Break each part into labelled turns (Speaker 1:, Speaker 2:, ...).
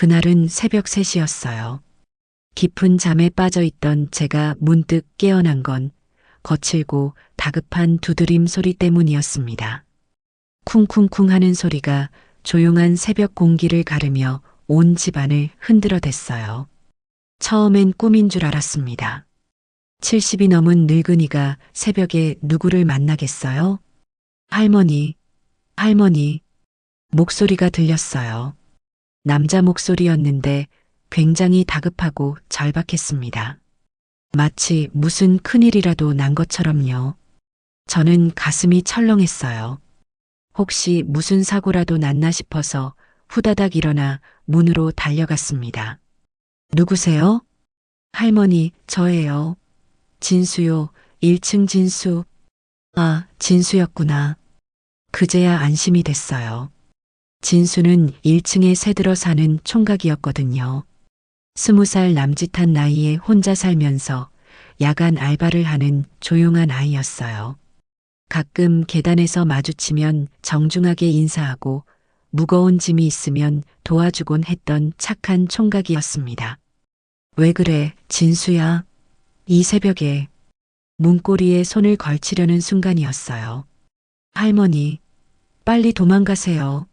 Speaker 1: 그날은 새벽 3시였어요. 깊은 잠에 빠져 있던 제가 문득 깨어난 건 거칠고 다급한 두드림 소리 때문이었습니다. 쿵쿵쿵 하는 소리가 조용한 새벽 공기를 가르며 온 집안을 흔들어댔어요. 처음엔 꿈인 줄 알았습니다. 70이 넘은 늙은이가 새벽에 누구를 만나겠어요? 할머니, 할머니, 목소리가 들렸어요. 남자 목소리였는데 굉장히 다급하고 절박했습니다. 마치 무슨 큰일이라도 난 것처럼요. 저는 가슴이 철렁했어요. 혹시 무슨 사고라도 났나 싶어서 후다닥 일어나 문으로 달려갔습니다. 누구세요? 할머니, 저예요. 진수요, 1층 진수. 아, 진수였구나. 그제야 안심이 됐어요. 진수는 1층에 새들어 사는 총각이었거든요. 20살 남짓한 나이에 혼자 살면서 야간 알바를 하는 조용한 아이였어요. 가끔 계단에서 마주치면 정중하게 인사하고 무거운 짐이 있으면 도와주곤 했던 착한 총각이었습니다. 왜 그래, 진수야? 이 새벽에 문고리에 손을 걸치려는 순간이었어요. 할머니, 빨리 도망가세요.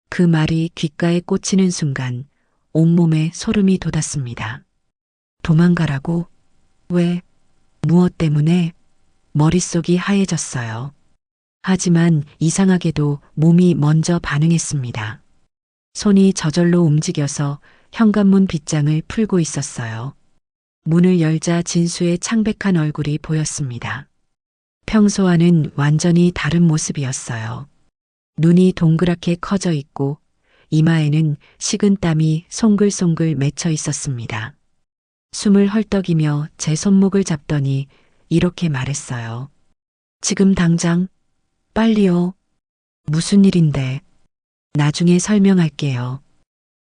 Speaker 1: 그 말이 귓가에 꽂히는 순간 온몸에 소름이 돋았습니다. 도망가라고? 왜? 무엇 때문에? 머릿속이 하얘졌어요. 하지만 이상하게도 몸이 먼저 반응했습니다. 손이 저절로 움직여서 현관문 빗장을 풀고 있었어요. 문을 열자 진수의 창백한 얼굴이 보였습니다. 평소와는 완전히 다른 모습이었어요. 눈이 동그랗게 커져 있고 이마에는 식은 땀이 송글송글 맺혀 있었습니다. 숨을 헐떡이며 제 손목을 잡더니 이렇게 말했어요. 지금 당장, 빨리요. 무슨 일인데? 나중에 설명할게요.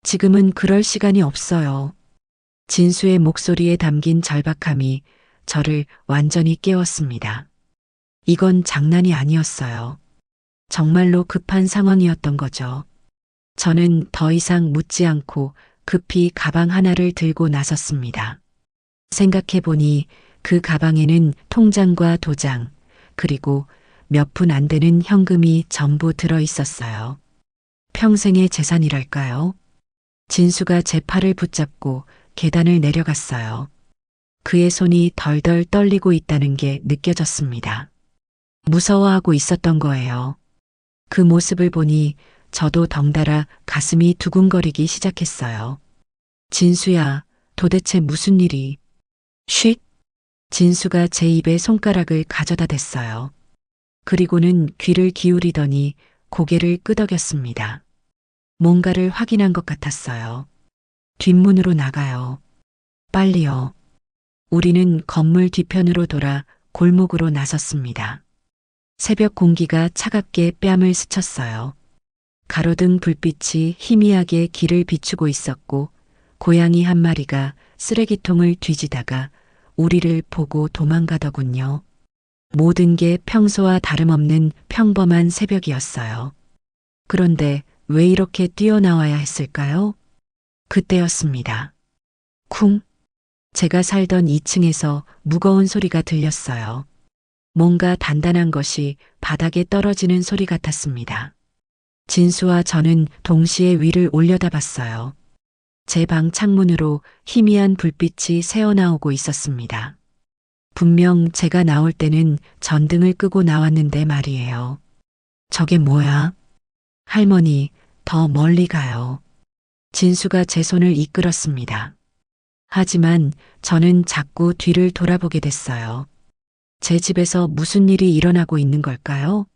Speaker 1: 지금은 그럴 시간이 없어요. 진수의 목소리에 담긴 절박함이 저를 완전히 깨웠습니다. 이건 장난이 아니었어요. 정말로 급한 상황이었던 거죠. 저는 더 이상 묻지 않고 급히 가방 하나를 들고 나섰습니다. 생각해보니 그 가방에는 통장과 도장, 그리고 몇 푼 안 되는 현금이 전부 들어 있었어요. 평생의 재산이랄까요? 진수가 제 팔을 붙잡고 계단을 내려갔어요. 그의 손이 덜덜 떨리고 있다는 게 느껴졌습니다. 무서워하고 있었던 거예요. 그 모습을 보니 저도 덩달아 가슴이 두근거리기 시작했어요. 진수야, 도대체 무슨 일이? 쉿! 진수가 제 입에 손가락을 가져다 댔어요. 그리고는 귀를 기울이더니 고개를 끄덕였습니다. 뭔가를 확인한 것 같았어요. 뒷문으로 나가요. 빨리요. 우리는 건물 뒤편으로 돌아 골목으로 나섰습니다. 새벽 공기가 차갑게 뺨을 스쳤어요. 가로등 불빛이 희미하게 길을 비추고 있었고 고양이 한 마리가 쓰레기통을 뒤지다가 우리를 보고 도망가더군요. 모든 게 평소와 다름없는 평범한 새벽이었어요. 그런데 왜 이렇게 뛰어나와야 했을까요? 그때였습니다. 쿵! 제가 살던 2층에서 무거운 소리가 들렸어요. 뭔가 단단한 것이 바닥에 떨어지는 소리 같았습니다. 진수와 저는 동시에 위를 올려다봤어요. 제 방 창문으로 희미한 불빛이 새어나오고 있었습니다. 분명 제가 나올 때는 전등을 끄고 나왔는데 말이에요. 저게 뭐야? 할머니, 더 멀리 가요. 진수가 제 손을 이끌었습니다. 하지만 저는 자꾸 뒤를 돌아보게 됐어요. 제 집에서 무슨 일이 일어나고 있는 걸까요?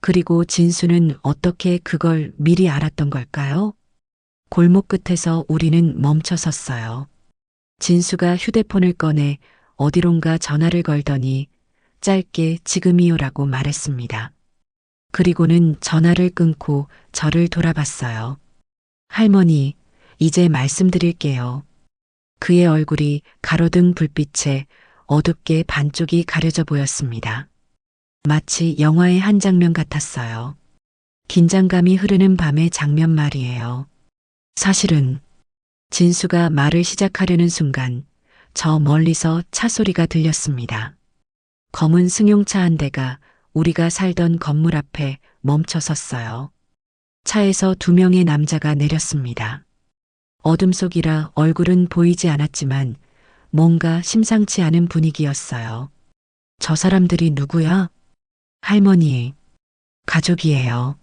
Speaker 1: 그리고 진수는 어떻게 그걸 미리 알았던 걸까요? 골목 끝에서 우리는 멈춰섰어요. 진수가 휴대폰을 꺼내 어디론가 전화를 걸더니 짧게 지금이요라고 말했습니다. 그리고는 전화를 끊고 저를 돌아봤어요. 할머니, 이제 말씀드릴게요. 그의 얼굴이 가로등 불빛에 어둡게 반쪽이 가려져 보였습니다. 마치 영화의 한 장면 같았어요. 긴장감이 흐르는 밤의 장면 말이에요. 사실은 진수가 말을 시작하려는 순간 저 멀리서 차 소리가 들렸습니다. 검은 승용차 한 대가 우리가 살던 건물 앞에 멈춰 섰어요. 차에서 두 명의 남자가 내렸습니다. 어둠 속이라 얼굴은 보이지 않았지만 뭔가 심상치 않은 분위기였어요. 저 사람들이 누구야? 할머니, 가족이에요.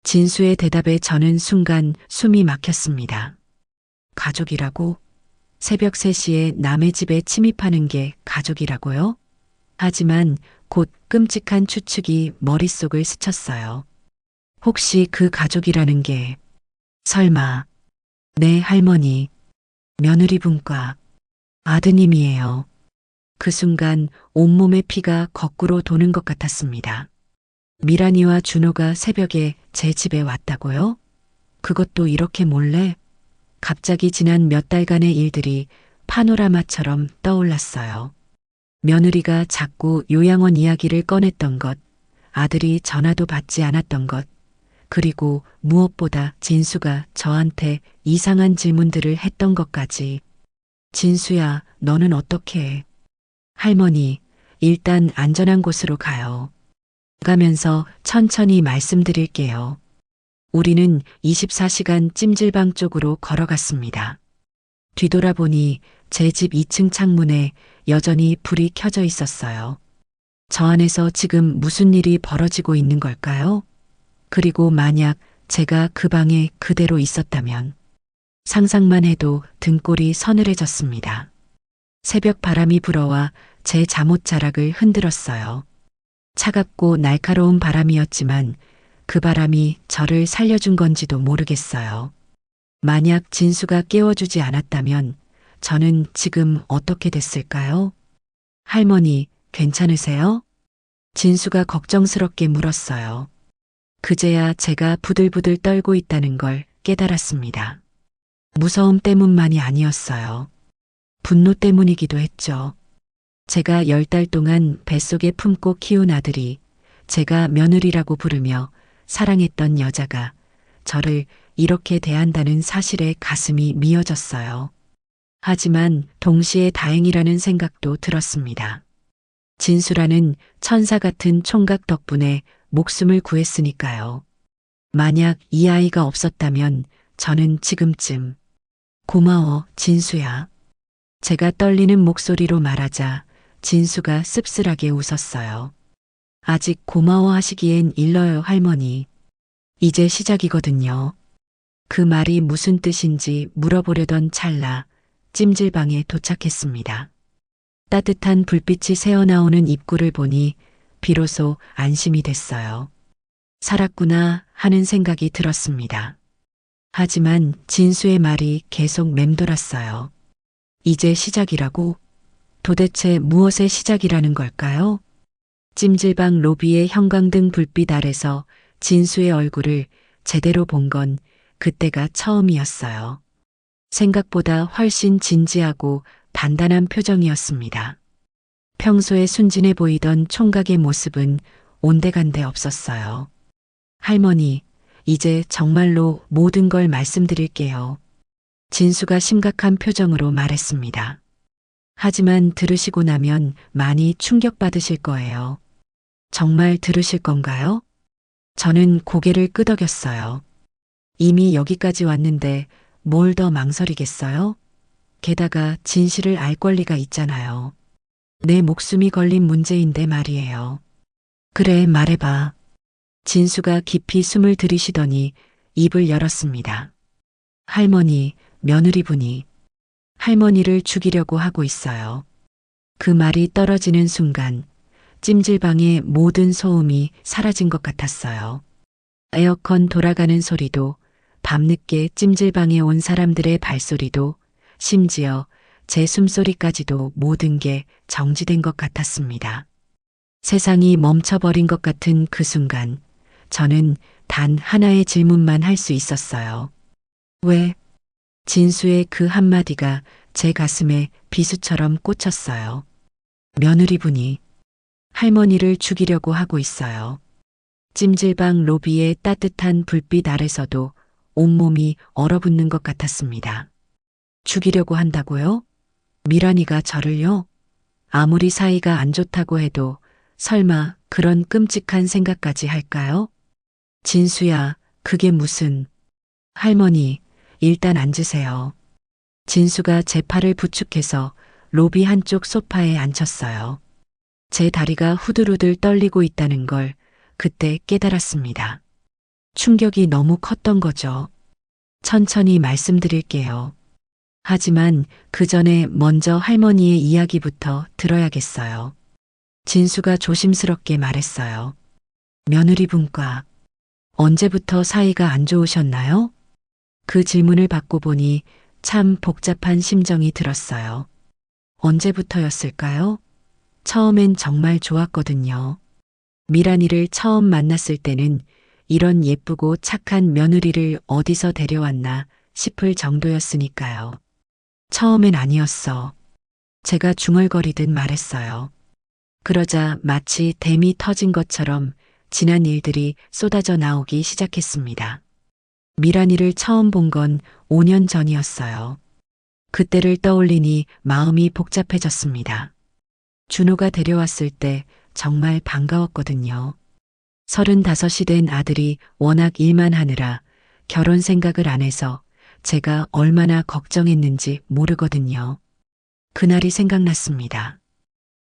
Speaker 1: 진수의 대답에 저는 순간 숨이 막혔습니다. 가족이라고? 새벽 3시에 남의 집에 침입하는 게 가족이라고요? 하지만 곧 끔찍한 추측이 머릿속을 스쳤어요. 혹시 그 가족이라는 게 설마 내 할머니, 며느리분과 아드님이에요. 그 순간 온몸의 피가 거꾸로 도는 것 같았습니다. 미란이와 준호가 새벽에 제 집에 왔다고요? 그것도 이렇게 몰래? 갑자기 지난 몇 달간의 일들이 파노라마처럼 떠올랐어요. 며느리가 자꾸 요양원 이야기를 꺼냈던 것, 아들이 전화도 받지 않았던 것, 그리고 무엇보다 진수가 저한테 이상한 질문들을 했던 것까지. 진수야, 너는 어떻게 해? 할머니, 일단 안전한 곳으로 가요. 가면서 천천히 말씀드릴게요. 우리는 24시간 찜질방 쪽으로 걸어갔습니다. 뒤돌아보니 제 집 2층 창문에 여전히 불이 켜져 있었어요. 저 안에서 지금 무슨 일이 벌어지고 있는 걸까요? 그리고 만약 제가 그 방에 그대로 있었다면 상상만 해도 등골이 서늘해졌습니다. 새벽 바람이 불어와 제 잠옷자락을 흔들었어요. 차갑고 날카로운 바람이었지만 그 바람이 저를 살려준 건지도 모르겠어요. 만약 진수가 깨워주지 않았다면 저는 지금 어떻게 됐을까요? 할머니, 괜찮으세요? 진수가 걱정스럽게 물었어요. 그제야 제가 부들부들 떨고 있다는 걸 깨달았습니다. 무서움 때문만이 아니었어요. 분노 때문이기도 했죠. 제가 10달 동안 뱃속에 품고 키운 아들이 제가 며느리라고 부르며 사랑했던 여자가 저를 이렇게 대한다는 사실에 가슴이 미어졌어요. 하지만 동시에 다행이라는 생각도 들었습니다. 진수라는 천사 같은 총각 덕분에 목숨을 구했으니까요. 만약 이 아이가 없었다면 저는 지금쯤 고마워, 진수야. 제가 떨리는 목소리로 말하자 진수가 씁쓸하게 웃었어요. 아직 고마워하시기엔 일러요, 할머니. 이제 시작이거든요. 그 말이 무슨 뜻인지 물어보려던 찰나 찜질방에 도착했습니다. 따뜻한 불빛이 새어나오는 입구를 보니 비로소 안심이 됐어요. 살았구나 하는 생각이 들었습니다. 하지만 진수의 말이 계속 맴돌았어요. 이제 시작이라고? 도대체 무엇의 시작이라는 걸까요? 찜질방 로비의 형광등 불빛 아래서 진수의 얼굴을 제대로 본 건 그때가 처음이었어요. 생각보다 훨씬 진지하고 단단한 표정이었습니다. 평소에 순진해 보이던 총각의 모습은 온데간데 없었어요. 할머니, 이제 정말로 모든 걸 말씀드릴게요. 진수가 심각한 표정으로 말했습니다. 하지만 들으시고 나면 많이 충격받으실 거예요. 정말 들으실 건가요? 저는 고개를 끄덕였어요. 이미 여기까지 왔는데 뭘 더 망설이겠어요? 게다가 진실을 알 권리가 있잖아요. 내 목숨이 걸린 문제인데 말이에요. 그래, 말해봐. 진수가 깊이 숨을 들이쉬더니 입을 열었습니다. 할머니, 며느리분이 할머니를 죽이려고 하고 있어요. 그 말이 떨어지는 순간 찜질방의 모든 소음이 사라진 것 같았어요. 에어컨 돌아가는 소리도, 밤늦게 찜질방에 온 사람들의 발소리도, 심지어 제 숨소리까지도 모든 게 정지된 것 같았습니다. 세상이 멈춰버린 것 같은 그 순간 저는 단 하나의 질문만 할 수 있었어요. 왜? 진수의 그 한마디가 제 가슴에 비수처럼 꽂혔어요. 며느리분이 할머니를 죽이려고 하고 있어요. 찜질방 로비의 따뜻한 불빛 아래서도 온몸이 얼어붙는 것 같았습니다. 죽이려고 한다고요? 미란이가 저를요? 아무리 사이가 안 좋다고 해도 설마 그런 끔찍한 생각까지 할까요? 진수야, 그게 무슨... 할머니, 일단 앉으세요. 진수가 제 팔을 부축해서 로비 한쪽 소파에 앉혔어요. 제 다리가 후들후들 떨리고 있다는 걸 그때 깨달았습니다. 충격이 너무 컸던 거죠. 천천히 말씀드릴게요. 하지만 그 전에 먼저 할머니의 이야기부터 들어야겠어요. 진수가 조심스럽게 말했어요. 며느리 분과 언제부터 사이가 안 좋으셨나요? 그 질문을 받고 보니 참 복잡한 심정이 들었어요. 언제부터였을까요? 처음엔 정말 좋았거든요. 미란이를 처음 만났을 때는 이런 예쁘고 착한 며느리를 어디서 데려왔나 싶을 정도였으니까요. 처음엔 아니었어. 제가 중얼거리듯 말했어요. 그러자 마치 댐이 터진 것처럼 지난 일들이 쏟아져 나오기 시작했습니다. 미란이를 처음 본 건 5년 전이었어요. 그때를 떠올리니 마음이 복잡해졌습니다. 준호가 데려왔을 때 정말 반가웠거든요. 35이 된 아들이 워낙 일만 하느라 결혼 생각을 안 해서 제가 얼마나 걱정했는지 모르거든요. 그날이 생각났습니다.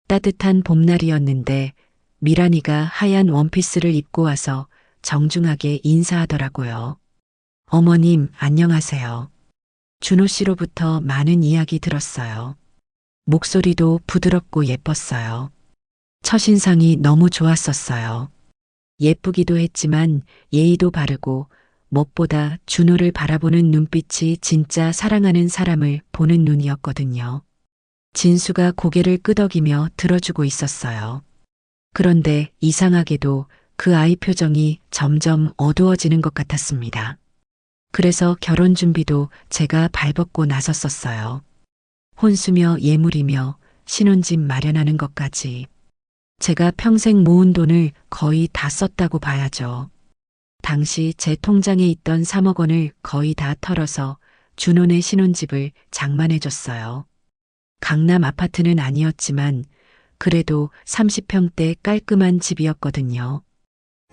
Speaker 1: 따뜻한 봄날이었는데 미란이가 하얀 원피스를 입고 와서 정중하게 인사하더라고요. 어머님, 안녕하세요. 준호 씨로부터 많은 이야기 들었어요. 목소리도 부드럽고 예뻤어요. 첫인상이 너무 좋았었어요. 예쁘기도 했지만 예의도 바르고 무엇보다 준호를 바라보는 눈빛이 진짜 사랑하는 사람을 보는 눈이었거든요. 진수가 고개를 끄덕이며 들어주고 있었어요. 그런데 이상하게도 그 아이 표정이 점점 어두워지는 것 같았습니다. 그래서 결혼 준비도 제가 발벗고 나섰었어요. 혼수며 예물이며 신혼집 마련하는 것까지. 제가 평생 모은 돈을 거의 다 썼다고 봐야죠. 당시 제 통장에 있던 3억 원을 거의 다 털어서 준호네 신혼집을 장만해줬어요. 강남 아파트는 아니었지만 그래도 30평대 깔끔한 집이었거든요.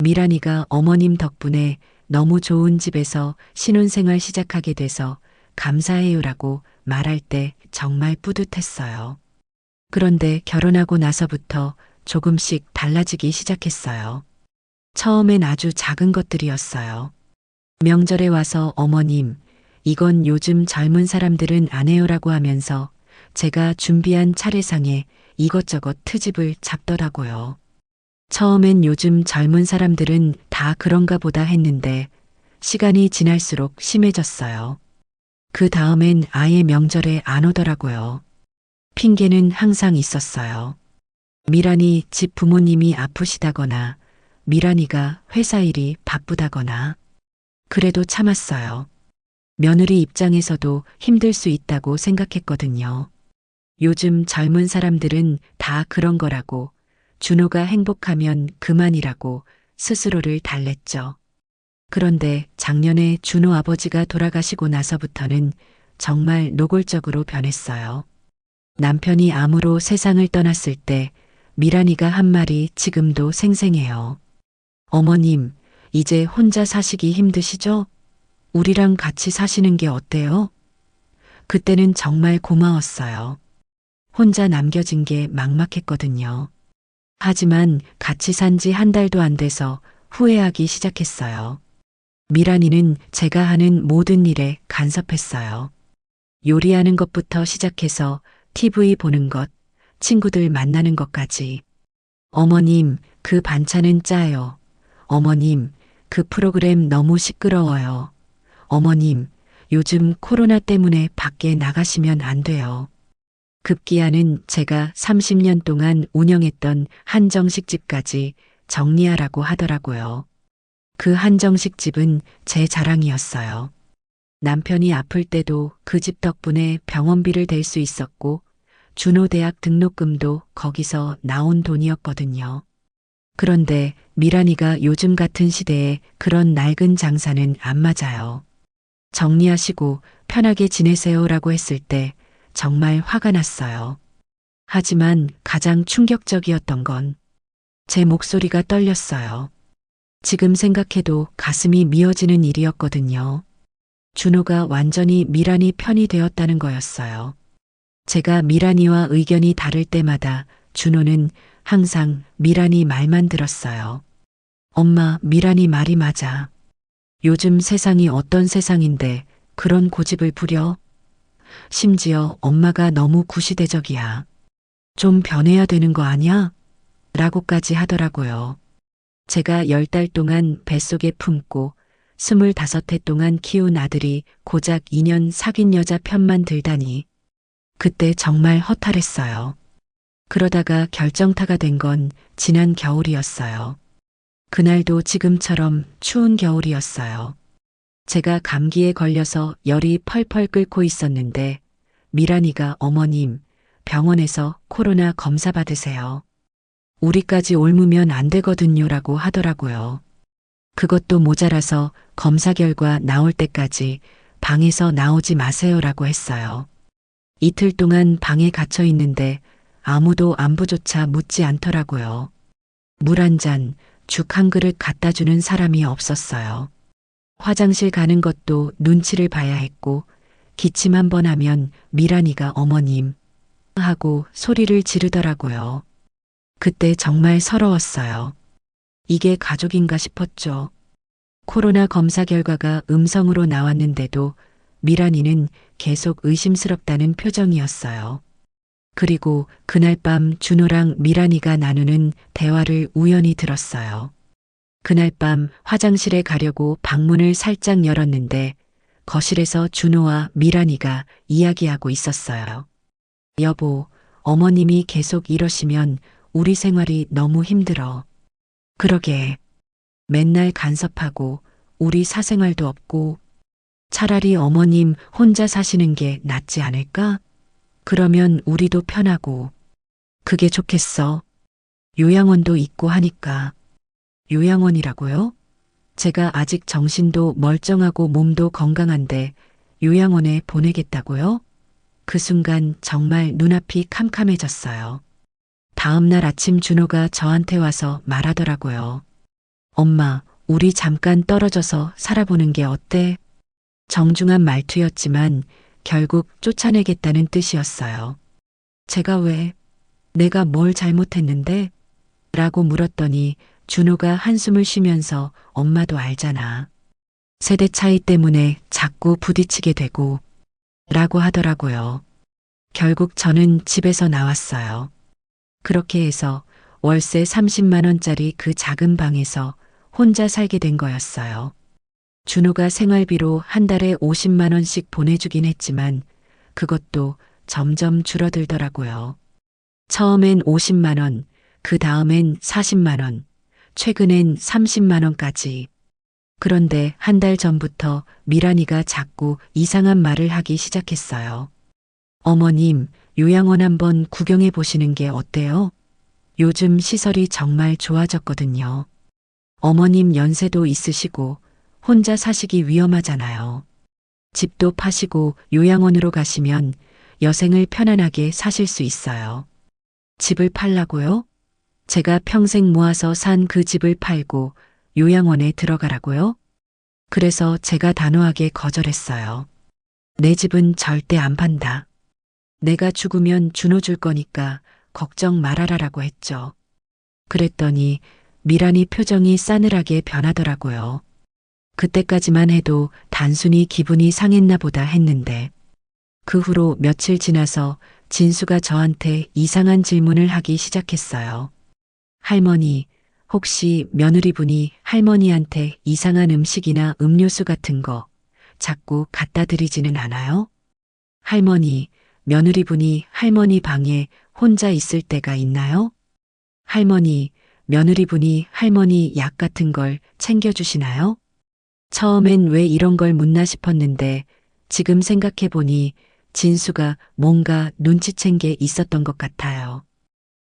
Speaker 1: 미란이가 어머님 덕분에 너무 좋은 집에서 신혼생활 시작하게 돼서 감사해요라고 말할 때 정말 뿌듯했어요. 그런데 결혼하고 나서부터 조금씩 달라지기 시작했어요. 처음엔 아주 작은 것들이었어요. 명절에 와서 어머님, 이건 요즘 젊은 사람들은 안 해요라고 하면서 제가 준비한 차례상에 이것저것 트집을 잡더라고요. 처음엔 요즘 젊은 사람들은 다 그런가 보다 했는데 시간이 지날수록 심해졌어요. 그 다음엔 아예 명절에 안 오더라고요. 핑계는 항상 있었어요. 미란이 집 부모님이 아프시다거나 미란이가 회사 일이 바쁘다거나. 그래도 참았어요. 며느리 입장에서도 힘들 수 있다고 생각했거든요. 요즘 젊은 사람들은 다 그런 거라고, 준호가 행복하면 그만이라고 스스로를 달랬죠. 그런데 작년에 준호 아버지가 돌아가시고 나서부터는 정말 노골적으로 변했어요. 남편이 암으로 세상을 떠났을 때 미란이가 한 말이 지금도 생생해요. 어머님, 이제 혼자 사시기 힘드시죠? 우리랑 같이 사시는 게 어때요? 그때는 정말 고마웠어요. 혼자 남겨진 게 막막했거든요. 하지만 같이 산지 한 달도 안 돼서 후회하기 시작했어요. 미란이는 제가 하는 모든 일에 간섭했어요. 요리하는 것부터 시작해서 TV 보는 것, 친구들 만나는 것까지. 어머님, 그 반찬은 짜요. 어머님, 그 프로그램 너무 시끄러워요. 어머님, 요즘 코로나 때문에 밖에 나가시면 안 돼요. 급기야는 제가 30년 동안 운영했던 한정식집까지 정리하라고 하더라고요. 그 한정식집은 제 자랑이었어요. 남편이 아플 때도 그 집 덕분에 병원비를 댈 수 있었고 준호대학 등록금도 거기서 나온 돈이었거든요. 그런데 미란이가 요즘 같은 시대에 그런 낡은 장사는 안 맞아요. 정리하시고 편하게 지내세요라고 했을 때 정말 화가 났어요. 하지만 가장 충격적이었던 건 제 목소리가 떨렸어요. 지금 생각해도 가슴이 미어지는 일이었거든요. 준호가 완전히 미란이 편이 되었다는 거였어요. 제가 미란이와 의견이 다를 때마다 준호는 항상 미란이 말만 들었어요. 엄마, 미란이 말이 맞아. 요즘 세상이 어떤 세상인데 그런 고집을 부려? 심지어 엄마가 너무 구시대적이야. 좀 변해야 되는 거 아니야? 라고까지 하더라고요. 제가 10달 동안 뱃속에 품고 25해 동안 키운 아들이 고작 2년 사귄 여자 편만 들다니. 그때 정말 허탈했어요. 그러다가 결정타가 된 건 지난 겨울이었어요. 그날도 지금처럼 추운 겨울이었어요. 제가 감기에 걸려서 열이 펄펄 끓고 있었는데 미란이가 어머님, 병원에서 코로나 검사 받으세요. 우리까지 옮으면 안 되거든요라고 하더라고요. 그것도 모자라서 검사 결과 나올 때까지 방에서 나오지 마세요라고 했어요. 이틀 동안 방에 갇혀 있는데 아무도 안부조차 묻지 않더라고요. 물 한 잔, 죽 한 그릇 갖다 주는 사람이 없었어요. 화장실 가는 것도 눈치를 봐야 했고 기침 한 번 하면 미란이가 어머님 하고 소리를 지르더라고요. 그때 정말 서러웠어요. 이게 가족인가 싶었죠. 코로나 검사 결과가 음성으로 나왔는데도 미란이는 계속 의심스럽다는 표정이었어요. 그리고 그날 밤 준호랑 미란이가 나누는 대화를 우연히 들었어요. 그날 밤 화장실에 가려고 방문을 살짝 열었는데 거실에서 준호와 미란이가 이야기하고 있었어요. 여보, 어머님이 계속 이러시면 우리 생활이 너무 힘들어. 그러게. 맨날 간섭하고 우리 사생활도 없고 차라리 어머님 혼자 사시는 게 낫지 않을까? 그러면 우리도 편하고 그게 좋겠어. 요양원도 있고 하니까. 요양원이라고요? 제가 아직 정신도 멀쩡하고 몸도 건강한데 요양원에 보내겠다고요? 그 순간 정말 눈앞이 캄캄해졌어요. 다음 날 아침 준호가 저한테 와서 말하더라고요. 엄마, 우리 잠깐 떨어져서 살아보는 게 어때? 정중한 말투였지만 결국 쫓아내겠다는 뜻이었어요. 제가 왜? 내가 뭘 잘못했는데? 라고 물었더니 준호가 한숨을 쉬면서 엄마도 알잖아. 세대 차이 때문에 자꾸 부딪히게 되고 라고 하더라고요. 결국 저는 집에서 나왔어요. 그렇게 해서 월세 30만 원짜리 그 작은 방에서 혼자 살게 된 거였어요. 준호가 생활비로 한 달에 50만 원씩 보내주긴 했지만 그것도 점점 줄어들더라고요. 처음엔 50만 원, 그 다음엔 40만 원, 최근엔 30만 원까지. 그런데 한 달 전부터 미란이가 자꾸 이상한 말을 하기 시작했어요. 어머님, 요양원 한번 구경해 보시는 게 어때요? 요즘 시설이 정말 좋아졌거든요. 어머님 연세도 있으시고 혼자 사시기 위험하잖아요. 집도 파시고 요양원으로 가시면 여생을 편안하게 사실 수 있어요. 집을 팔라고요? 제가 평생 모아서 산 그 집을 팔고 요양원에 들어가라고요? 그래서 제가 단호하게 거절했어요. 내 집은 절대 안 판다. 내가 죽으면 준호 줄 거니까 걱정 말아라라고 했죠. 그랬더니 미란이 표정이 싸늘하게 변하더라고요. 그때까지만 해도 단순히 기분이 상했나 보다 했는데 그 후로 며칠 지나서 진수가 저한테 이상한 질문을 하기 시작했어요. 할머니, 혹시 며느리분이 할머니한테 이상한 음식이나 음료수 같은 거 자꾸 갖다 드리지는 않아요? 할머니, 며느리분이 할머니 방에 혼자 있을 때가 있나요? 할머니, 며느리분이 할머니 약 같은 걸 챙겨주시나요? 처음엔 왜 이런 걸 묻나 싶었는데 지금 생각해보니 진수가 뭔가 눈치챈 게 있었던 것 같아요.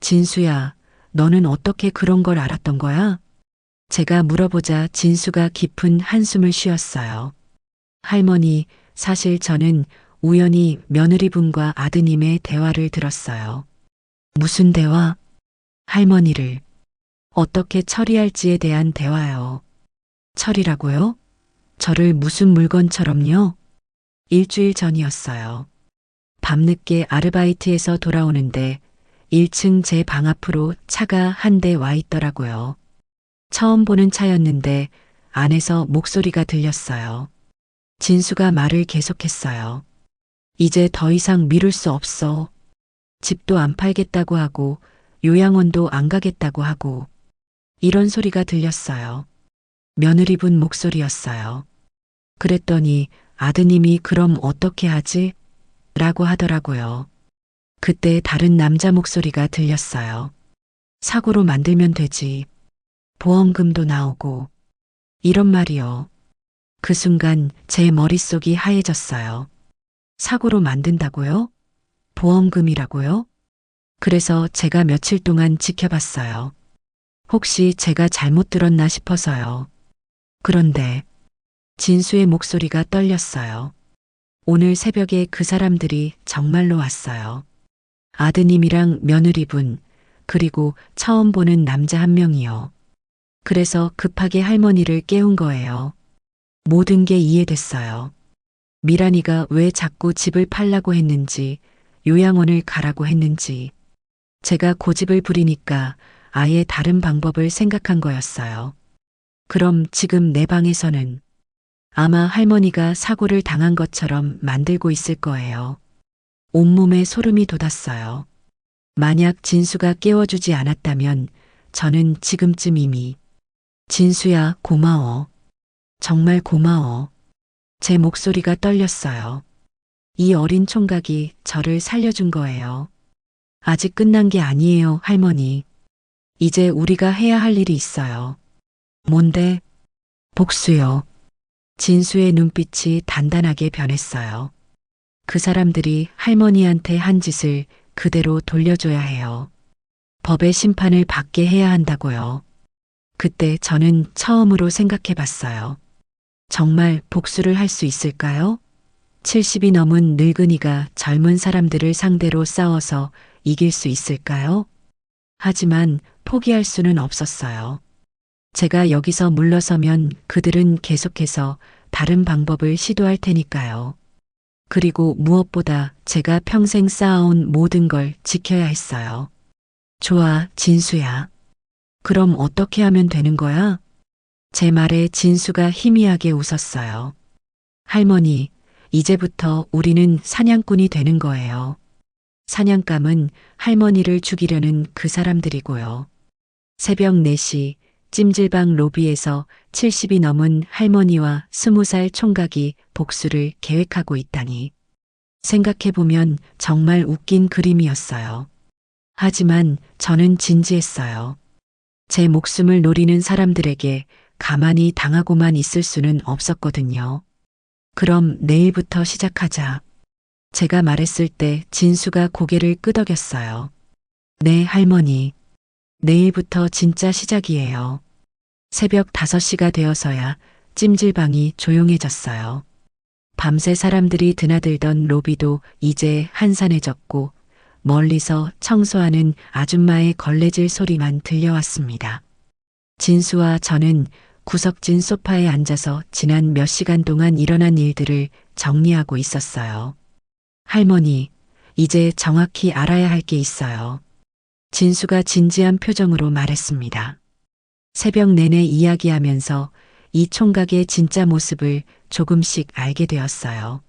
Speaker 1: 진수야, 너는 어떻게 그런 걸 알았던 거야? 제가 물어보자 진수가 깊은 한숨을 쉬었어요. 할머니, 사실 저는 우연히 며느리분과 아드님의 대화를 들었어요. 무슨 대화? 할머니를 어떻게 처리할지에 대한 대화요. 처리라고요? 저를 무슨 물건처럼요? 일주일 전이었어요. 밤늦게 아르바이트에서 돌아오는데 1층 제 방 앞으로 차가 한 대 와 있더라고요. 처음 보는 차였는데 안에서 목소리가 들렸어요. 진수가 말을 계속했어요. 이제 더 이상 미룰 수 없어. 집도 안 팔겠다고 하고 요양원도 안 가겠다고 하고 이런 소리가 들렸어요. 며느리분 목소리였어요. 그랬더니 아드님이 그럼 어떻게 하지? 라고 하더라고요. 그때 다른 남자 목소리가 들렸어요. 사고로 만들면 되지. 보험금도 나오고. 이런 말이요. 그 순간 제 머릿속이 하얘졌어요. 사고로 만든다고요? 보험금이라고요? 그래서 제가 며칠 동안 지켜봤어요. 혹시 제가 잘못 들었나 싶어서요. 그런데 진수의 목소리가 떨렸어요. 오늘 새벽에 그 사람들이 정말로 왔어요. 아드님이랑 며느리분, 그리고 처음 보는 남자 한 명이요. 그래서 급하게 할머니를 깨운 거예요. 모든 게 이해됐어요. 미란이가 왜 자꾸 집을 팔라고 했는지, 요양원을 가라고 했는지, 제가 고집을 부리니까 아예 다른 방법을 생각한 거였어요. 그럼 지금 내 방에서는 아마 할머니가 사고를 당한 것처럼 만들고 있을 거예요. 온몸에 소름이 돋았어요. 만약 진수가 깨워주지 않았다면 저는 지금쯤 이미 진수야, 고마워. 정말 고마워. 제 목소리가 떨렸어요. 이 어린 총각이 저를 살려준 거예요. 아직 끝난 게 아니에요, 할머니. 이제 우리가 해야 할 일이 있어요. 뭔데? 복수요. 진수의 눈빛이 단단하게 변했어요. 그 사람들이 할머니한테 한 짓을 그대로 돌려줘야 해요. 법의 심판을 받게 해야 한다고요. 그때 저는 처음으로 생각해 봤어요. 정말 복수를 할 수 있을까요? 70이 넘은 늙은이가 젊은 사람들을 상대로 싸워서 이길 수 있을까요? 하지만 포기할 수는 없었어요. 제가 여기서 물러서면 그들은 계속해서 다른 방법을 시도할 테니까요. 그리고 무엇보다 제가 평생 쌓아온 모든 걸 지켜야 했어요. 좋아, 진수야. 그럼 어떻게 하면 되는 거야? 제 말에 진수가 희미하게 웃었어요. 할머니, 이제부터 우리는 사냥꾼이 되는 거예요. 사냥감은 할머니를 죽이려는 그 사람들이고요. 새벽 4시 찜질방 로비에서 70이 넘은 할머니와 20살 총각이 복수를 계획하고 있다니. 생각해보면 정말 웃긴 그림이었어요. 하지만 저는 진지했어요. 제 목숨을 노리는 사람들에게 가만히 당하고만 있을 수는 없었거든요. 그럼 내일부터 시작하자. 제가 말했을 때 진수가 고개를 끄덕였어요. 네, 할머니. 내일부터 진짜 시작이에요. 새벽 5시가 되어서야 찜질방이 조용해졌어요. 밤새 사람들이 드나들던 로비도 이제 한산해졌고 멀리서 청소하는 아줌마의 걸레질 소리만 들려왔습니다. 진수와 저는 구석진 소파에 앉아서 지난 몇 시간 동안 일어난 일들을 정리하고 있었어요. 할머니, 이제 정확히 알아야 할 게 있어요. 진수가 진지한 표정으로 말했습니다. 새벽 내내 이야기하면서 이 총각의 진짜 모습을 조금씩 알게 되었어요.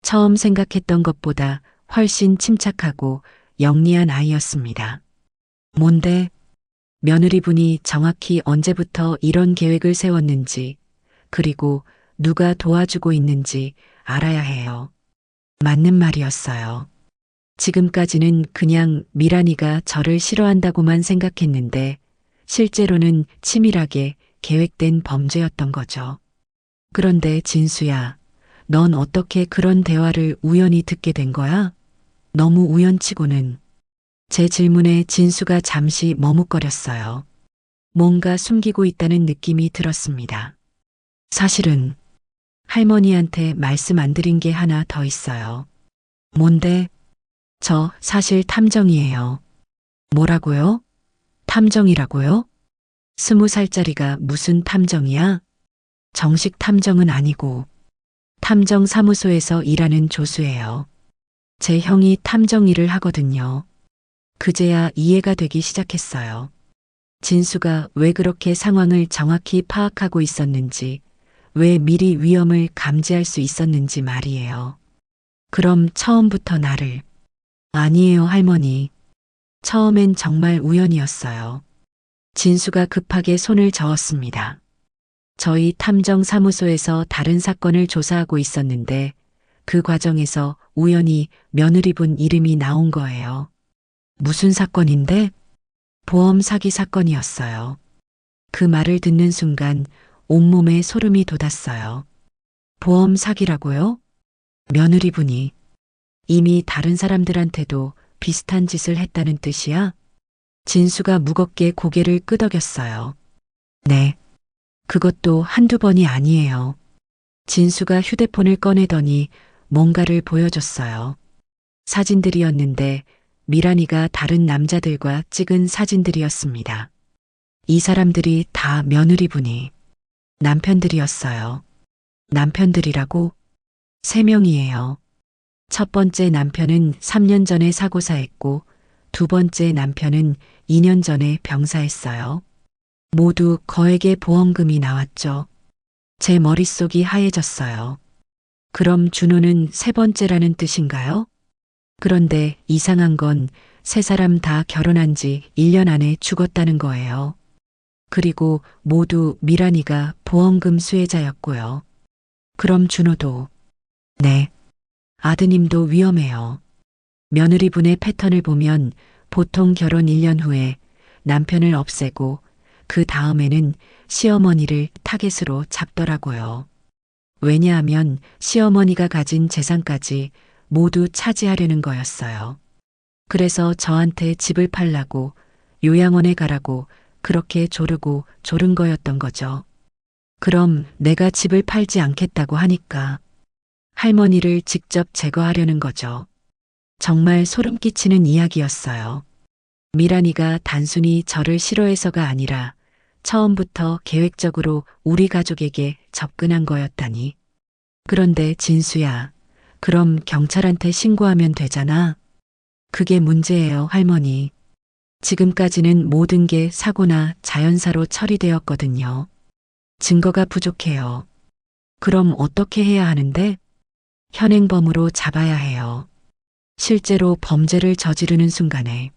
Speaker 1: 처음 생각했던 것보다 훨씬 침착하고 영리한 아이였습니다. 뭔데? 며느리분이 정확히 언제부터 이런 계획을 세웠는지, 그리고 누가 도와주고 있는지 알아야 해요. 맞는 말이었어요. 지금까지는 그냥 미란이가 저를 싫어한다고만 생각했는데, 실제로는 치밀하게 계획된 범죄였던 거죠. 그런데 진수야, 넌 어떻게 그런 대화를 우연히 듣게 된 거야? 너무 우연치고는. 제 질문에 진수가 잠시 머뭇거렸어요. 뭔가 숨기고 있다는 느낌이 들었습니다. 사실은 할머니한테 말씀 안 드린 게 하나 더 있어요. 뭔데? 저 사실 탐정이에요. 뭐라고요? 탐정이라고요? 20살짜리가 무슨 탐정이야? 정식 탐정은 아니고 탐정 사무소에서 일하는 조수예요. 제 형이 탐정 일을 하거든요. 그제야 이해가 되기 시작했어요. 진수가 왜 그렇게 상황을 정확히 파악하고 있었는지, 왜 미리 위험을 감지할 수 있었는지 말이에요. 그럼 처음부터 나를. 아니에요, 할머니. 처음엔 정말 우연이었어요. 진수가 급하게 손을 저었습니다. 저희 탐정 사무소에서 다른 사건을 조사하고 있었는데 그 과정에서 우연히 며느리분 이름이 나온 거예요. 무슨 사건인데? 보험 사기 사건이었어요. 그 말을 듣는 순간 온몸에 소름이 돋았어요. 보험 사기라고요? 며느리분이 이미 다른 사람들한테도 비슷한 짓을 했다는 뜻이야? 진수가 무겁게 고개를 끄덕였어요. 네. 그것도 한두 번이 아니에요. 진수가 휴대폰을 꺼내더니 뭔가를 보여줬어요. 사진들이었는데 미란이가 다른 남자들과 찍은 사진들이었습니다. 이 사람들이 다 며느리분이 남편들이었어요. 남편들이라고? 3명이에요. 첫 번째 남편은 3년 전에 사고사했고 두 번째 남편은 2년 전에 병사했어요. 모두 거액의 보험금이 나왔죠. 제 머릿속이 하얘졌어요. 그럼 준호는 세 번째라는 뜻인가요? 그런데 이상한 건 세 사람 다 결혼한 지 1년 안에 죽었다는 거예요. 그리고 모두 미란이가 보험금 수혜자였고요. 그럼 준호도. 네. 아드님도 위험해요. 며느리분의 패턴을 보면 보통 결혼 1년 후에 남편을 없애고 그 다음에는 시어머니를 타겟으로 잡더라고요. 왜냐하면 시어머니가 가진 재산까지 모두 차지하려는 거였어요. 그래서 저한테 집을 팔라고 요양원에 가라고 그렇게 조르고 조른 거였던 거죠. 그럼 내가 집을 팔지 않겠다고 하니까 할머니를 직접 제거하려는 거죠. 정말 소름 끼치는 이야기였어요. 미란이가 단순히 저를 싫어해서가 아니라 처음부터 계획적으로 우리 가족에게 접근한 거였다니. 그런데 진수야, 그럼 경찰한테 신고하면 되잖아. 그게 문제예요, 할머니. 지금까지는 모든 게 사고나 자연사로 처리되었거든요. 증거가 부족해요. 그럼 어떻게 해야 하는데? 현행범으로 잡아야 해요. 실제로 범죄를 저지르는 순간에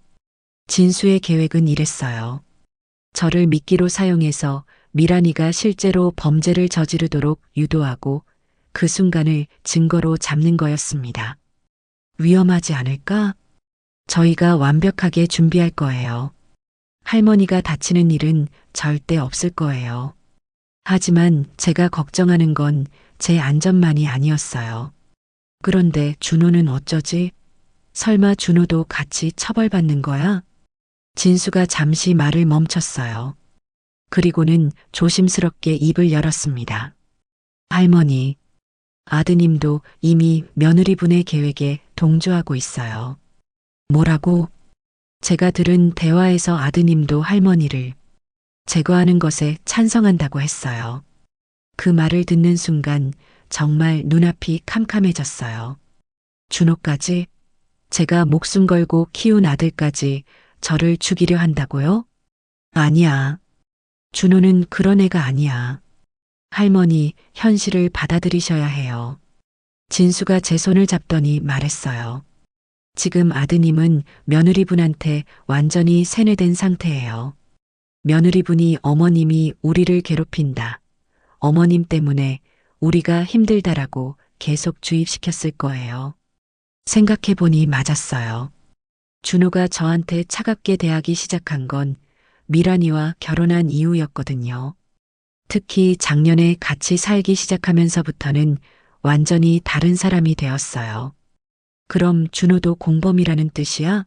Speaker 1: 진수의 계획은 이랬어요. 저를 미끼로 사용해서 미란이가 실제로 범죄를 저지르도록 유도하고 그 순간을 증거로 잡는 거였습니다. 위험하지 않을까? 저희가 완벽하게 준비할 거예요. 할머니가 다치는 일은 절대 없을 거예요. 하지만 제가 걱정하는 건 제 안전만이 아니었어요. 그런데 준호는 어쩌지? 설마 준호도 같이 처벌받는 거야? 진수가 잠시 말을 멈췄어요. 그리고는 조심스럽게 입을 열었습니다. 할머니, 아드님도 이미 며느리분의 계획에 동조하고 있어요. 뭐라고? 제가 들은 대화에서 아드님도 할머니를 제거하는 것에 찬성한다고 했어요. 그 말을 듣는 순간 정말 눈앞이 캄캄해졌어요. 준호까지? 제가 목숨 걸고 키운 아들까지 저를 죽이려 한다고요? 아니야. 준호는 그런 애가 아니야. 할머니, 현실을 받아들이셔야 해요. 진수가 제 손을 잡더니 말했어요. 지금 아드님은 며느리분한테 완전히 세뇌된 상태예요. 며느리분이 어머님이 우리를 괴롭힌다. 어머님 때문에 우리가 힘들다라고 계속 주입시켰을 거예요. 생각해보니 맞았어요. 준호가 저한테 차갑게 대하기 시작한 건 미란이와 결혼한 이후였거든요. 특히 작년에 같이 살기 시작하면서부터는 완전히 다른 사람이 되었어요. 그럼 준호도 공범이라는 뜻이야?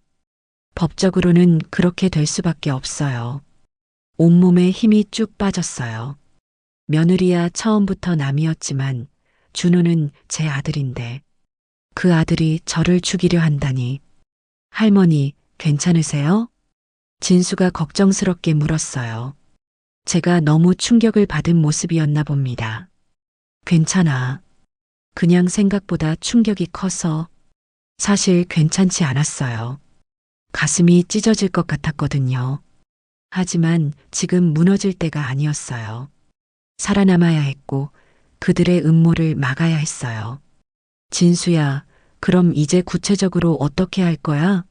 Speaker 1: 법적으로는 그렇게 될 수밖에 없어요. 온몸에 힘이 쭉 빠졌어요. 며느리야 처음부터 남이었지만 준호는 제 아들인데 그 아들이 저를 죽이려 한다니. 할머니, 괜찮으세요? 진수가 걱정스럽게 물었어요. 제가 너무 충격을 받은 모습이었나 봅니다. 괜찮아. 그냥 생각보다 충격이 커서 사실 괜찮지 않았어요. 가슴이 찢어질 것 같았거든요. 하지만 지금 무너질 때가 아니었어요. 살아남아야 했고 그들의 음모를 막아야 했어요. 진수야, 그럼 이제 구체적으로 어떻게 할 거야?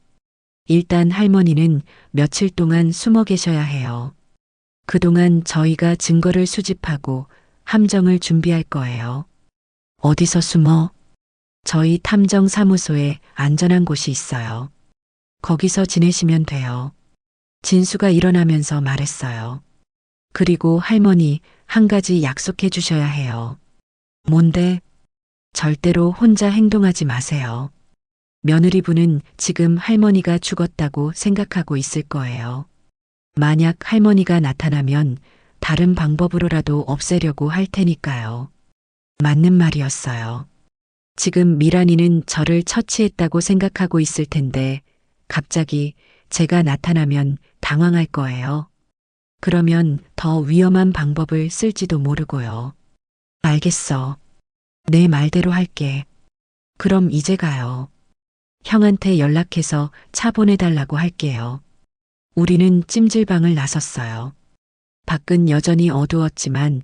Speaker 1: 일단 할머니는 며칠 동안 숨어 계셔야 해요. 그동안 저희가 증거를 수집하고 함정을 준비할 거예요. 어디서 숨어? 저희 탐정사무소에 안전한 곳이 있어요. 거기서 지내시면 돼요. 진수가 일어나면서 말했어요. 그리고 할머니, 한 가지 약속해 주셔야 해요. 뭔데? 절대로 혼자 행동하지 마세요. 며느리분은 지금 할머니가 죽었다고 생각하고 있을 거예요. 만약 할머니가 나타나면 다른 방법으로라도 없애려고 할 테니까요. 맞는 말이었어요. 지금 미란이는 저를 처치했다고 생각하고 있을 텐데 갑자기 제가 나타나면 당황할 거예요. 그러면 더 위험한 방법을 쓸지도 모르고요. 알겠어. 내 말대로 할게. 그럼 이제 가요. 형한테 연락해서 차 보내달라고 할게요. 우리는 찜질방을 나섰어요. 밖은 여전히 어두웠지만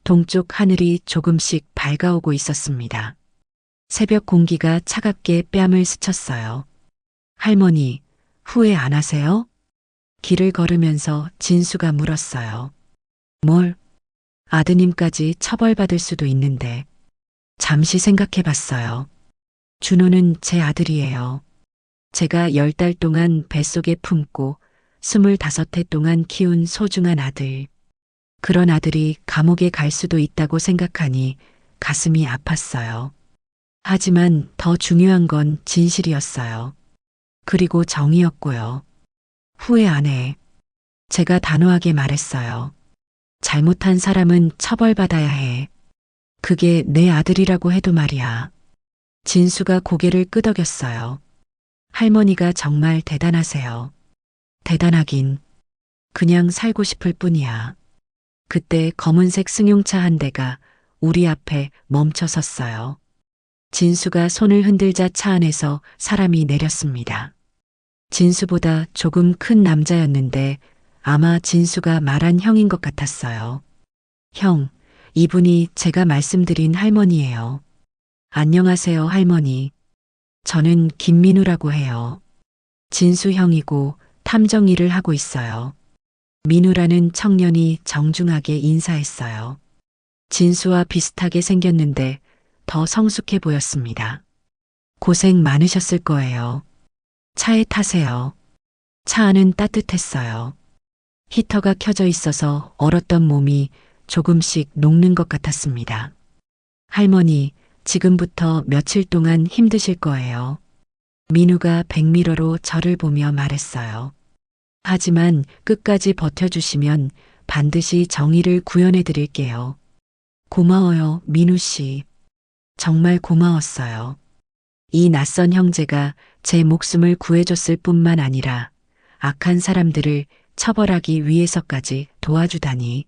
Speaker 1: 동쪽 하늘이 조금씩 밝아오고 있었습니다. 새벽 공기가 차갑게 뺨을 스쳤어요. 할머니, 후회 안 하세요? 길을 걸으면서 진수가 물었어요. 뭘? 아드님까지 처벌받을 수도 있는데. 잠시 생각해 봤어요. 준호는 제 아들이에요. 제가 10달 동안 뱃속에 품고 25해 동안 키운 소중한 아들. 그런 아들이 감옥에 갈 수도 있다고 생각하니 가슴이 아팠어요. 하지만 더 중요한 건 진실이었어요. 그리고 정의였고요. 후회 안 해. 제가 단호하게 말했어요. 잘못한 사람은 처벌받아야 해. 그게 내 아들이라고 해도 말이야. 진수가 고개를 끄덕였어요. 할머니가 정말 대단하세요. 대단하긴. 그냥 살고 싶을 뿐이야. 그때 검은색 승용차 한 대가 우리 앞에 멈춰 섰어요. 진수가 손을 흔들자 차 안에서 사람이 내렸습니다. 진수보다 조금 큰 남자였는데 아마 진수가 말한 형인 것 같았어요. 형, 이분이 제가 말씀드린 할머니예요. 안녕하세요, 할머니. 저는 김민우라고 해요. 진수 형이고 탐정 일을 하고 있어요. 민우라는 청년이 정중하게 인사했어요. 진수와 비슷하게 생겼는데 더 성숙해 보였습니다. 고생 많으셨을 거예요. 차에 타세요. 차 안은 따뜻했어요. 히터가 켜져 있어서 얼었던 몸이 조금씩 녹는 것 같았습니다. 할머니, 지금부터 며칠 동안 힘드실 거예요. 민우가 백미러로 저를 보며 말했어요. 하지만 끝까지 버텨주시면 반드시 정의를 구현해 드릴게요. 고마워요, 민우 씨. 정말 고마웠어요. 이 낯선 형제가 제 목숨을 구해줬을 뿐만 아니라 악한 사람들을 처벌하기 위해서까지 도와주다니.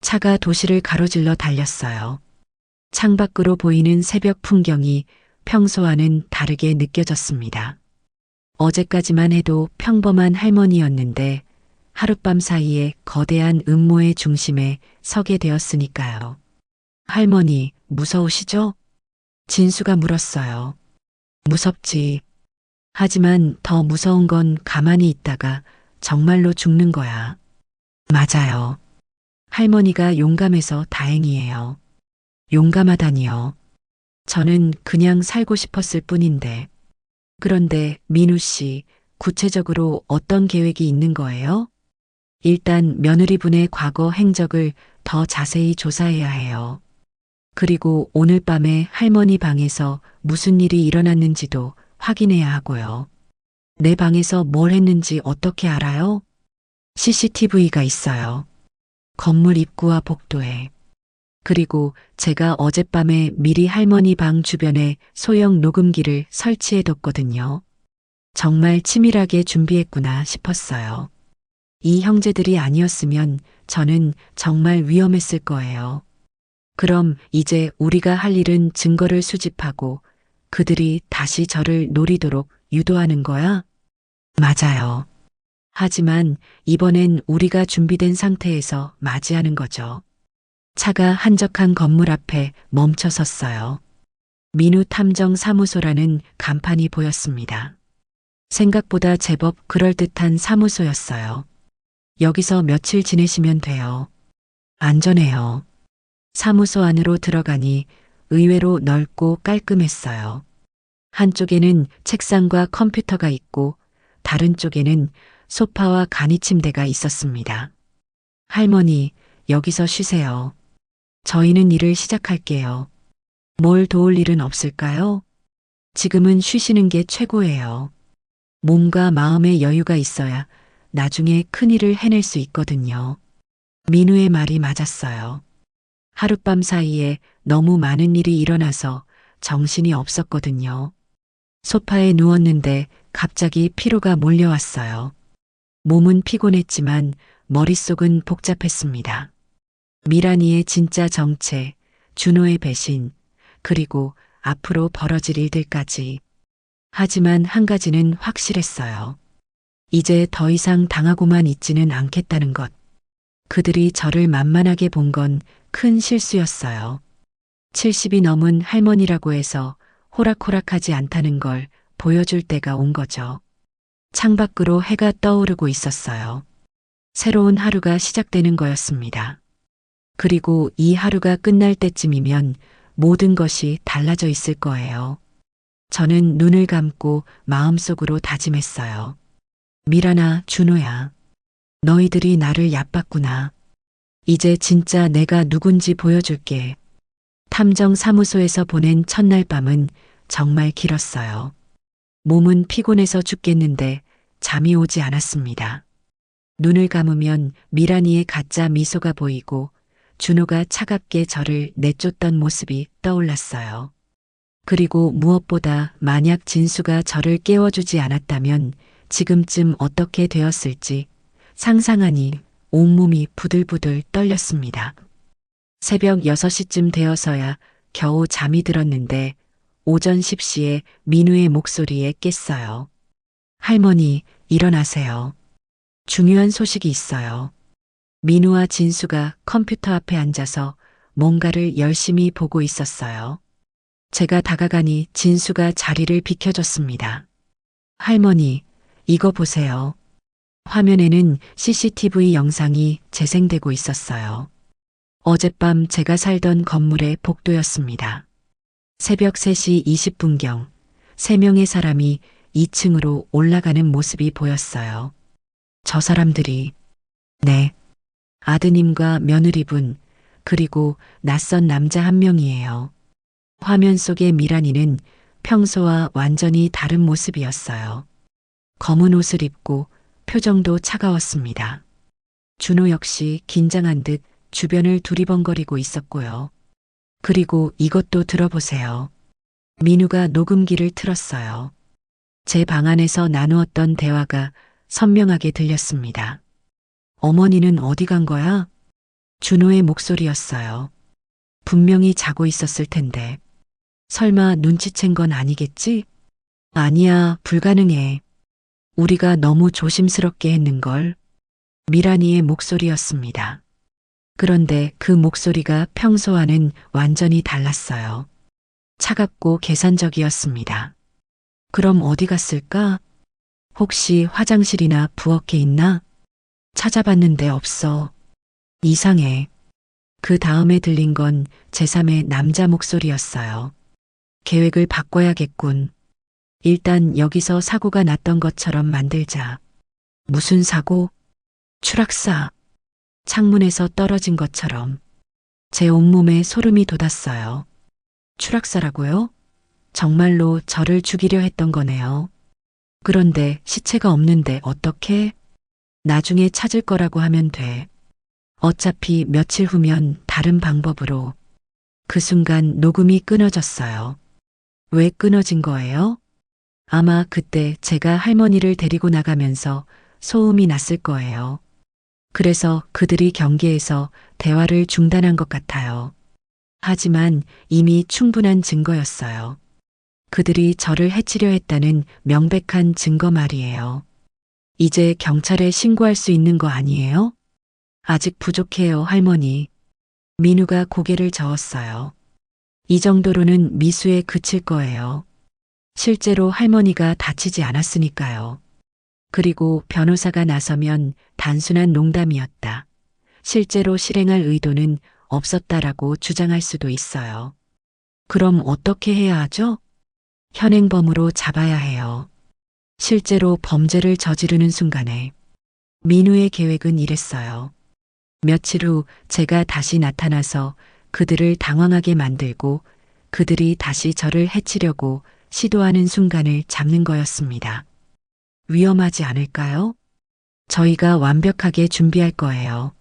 Speaker 1: 차가 도시를 가로질러 달렸어요. 창밖으로 보이는 새벽 풍경이 평소와는 다르게 느껴졌습니다. 어제까지만 해도 평범한 할머니였는데 하룻밤 사이에 거대한 음모의 중심에 서게 되었으니까요. 할머니, 무서우시죠? 진수가 물었어요. 무섭지. 하지만 더 무서운 건 가만히 있다가 정말로 죽는 거야. 맞아요. 할머니가 용감해서 다행이에요. 용감하다니요. 저는 그냥 살고 싶었을 뿐인데. 그런데 민우 씨, 구체적으로 어떤 계획이 있는 거예요? 일단 며느리분의 과거 행적을 더 자세히 조사해야 해요. 그리고 오늘 밤에 할머니 방에서 무슨 일이 일어났는지도 확인해야 하고요. 내 방에서 뭘 했는지 어떻게 알아요? CCTV가 있어요. 건물 입구와 복도에. 그리고 제가 어젯밤에 미리 할머니 방 주변에 소형 녹음기를 설치해 뒀거든요. 정말 치밀하게 준비했구나 싶었어요. 이 형제들이 아니었으면 저는 정말 위험했을 거예요. 그럼 이제 우리가 할 일은 증거를 수집하고 그들이 다시 저를 노리도록 유도하는 거야? 맞아요. 하지만 이번엔 우리가 준비된 상태에서 맞이하는 거죠. 차가 한적한 건물 앞에 멈춰 섰어요. 민우 탐정 사무소라는 간판이 보였습니다. 생각보다 제법 그럴듯한 사무소였어요. 여기서 며칠 지내시면 돼요. 안전해요. 사무소 안으로 들어가니 의외로 넓고 깔끔했어요. 한쪽에는 책상과 컴퓨터가 있고 다른 쪽에는 소파와 간이 침대가 있었습니다. 할머니, 여기서 쉬세요. 저희는 일을 시작할게요. 뭘 도울 일은 없을까요? 지금은 쉬시는 게 최고예요. 몸과 마음의 여유가 있어야 나중에 큰일을 해낼 수 있거든요. 민우의 말이 맞았어요. 하룻밤 사이에 너무 많은 일이 일어나서 정신이 없었거든요. 소파에 누웠는데 갑자기 피로가 몰려왔어요. 몸은 피곤했지만 머릿속은 복잡했습니다. 미란이의 진짜 정체, 준호의 배신, 그리고 앞으로 벌어질 일들까지. 하지만 한 가지는 확실했어요. 이제 더 이상 당하고만 있지는 않겠다는 것. 그들이 저를 만만하게 본 건 큰 실수였어요. 70이 넘은 할머니라고 해서 호락호락하지 않다는 걸 보여줄 때가 온 거죠. 창밖으로 해가 떠오르고 있었어요. 새로운 하루가 시작되는 거였습니다. 그리고 이 하루가 끝날 때쯤이면 모든 것이 달라져 있을 거예요. 저는 눈을 감고 마음속으로 다짐했어요. 미란아, 준호야. 너희들이 나를 얕봤구나. 이제 진짜 내가 누군지 보여줄게. 탐정 사무소에서 보낸 첫날 밤은 정말 길었어요. 몸은 피곤해서 죽겠는데 잠이 오지 않았습니다. 눈을 감으면 미란이의 가짜 미소가 보이고 준호가 차갑게 저를 내쫓던 모습이 떠올랐어요. 그리고 무엇보다 만약 진수가 저를 깨워주지 않았다면 지금쯤 어떻게 되었을지 상상하니 온몸이 부들부들 떨렸습니다. 새벽 6시쯤 되어서야 겨우 잠이 들었는데 오전 10시에 민우의 목소리에 깼어요. 할머니, 일어나세요. 중요한 소식이 있어요. 민우와 진수가 컴퓨터 앞에 앉아서 뭔가를 열심히 보고 있었어요. 제가 다가가니 진수가 자리를 비켜줬습니다. 할머니, 이거 보세요. 화면에는 CCTV 영상이 재생되고 있었어요. 어젯밤 제가 살던 건물의 복도였습니다. 새벽 3시 20분경 3명의 사람이 2층으로 올라가는 모습이 보였어요. 저 사람들이, 네, 아드님과 며느리분, 그리고 낯선 남자 한 명이에요. 화면 속의 미란이는 평소와 완전히 다른 모습이었어요. 검은 옷을 입고 표정도 차가웠습니다. 준호 역시 긴장한 듯 주변을 두리번거리고 있었고요. 그리고 이것도 들어보세요. 민우가 녹음기를 틀었어요. 제 방 안에서 나누었던 대화가 선명하게 들렸습니다. 어머니는 어디 간 거야? 준호의 목소리였어요. 분명히 자고 있었을 텐데. 설마 눈치챈 건 아니겠지? 아니야, 불가능해. 우리가 너무 조심스럽게 했는걸. 미란이의 목소리였습니다. 그런데 그 목소리가 평소와는 완전히 달랐어요. 차갑고 계산적이었습니다. 그럼 어디 갔을까? 혹시 화장실이나 부엌에 있나? 찾아봤는데 없어. 이상해. 그 다음에 들린 건 제3의 남자 목소리였어요. 계획을 바꿔야겠군. 일단 여기서 사고가 났던 것처럼 만들자. 무슨 사고? 추락사. 창문에서 떨어진 것처럼. 제 온몸에 소름이 돋았어요. 추락사라고요? 정말로 저를 죽이려 했던 거네요. 그런데 시체가 없는데 어떻게? 나중에 찾을 거라고 하면 돼. 어차피 며칠 후면 다른 방법으로. 그 순간 녹음이 끊어졌어요. 왜 끊어진 거예요? 아마 그때 제가 할머니를 데리고 나가면서 소음이 났을 거예요. 그래서 그들이 경계에서 대화를 중단한 것 같아요. 하지만 이미 충분한 증거였어요. 그들이 저를 해치려 했다는 명백한 증거 말이에요. 이제 경찰에 신고할 수 있는 거 아니에요? 아직 부족해요, 할머니. 민우가 고개를 저었어요. 이 정도로는 미수에 그칠 거예요. 실제로 할머니가 다치지 않았으니까요. 그리고 변호사가 나서면 단순한 농담이었다. 실제로 실행할 의도는 없었다라고 주장할 수도 있어요. 그럼 어떻게 해야 하죠? 현행범으로 잡아야 해요. 실제로 범죄를 저지르는 순간에 민우의 계획은 이랬어요. 며칠 후 제가 다시 나타나서 그들을 당황하게 만들고 그들이 다시 저를 해치려고 시도하는 순간을 잡는 거였습니다. 위험하지 않을까요? 저희가 완벽하게 준비할 거예요.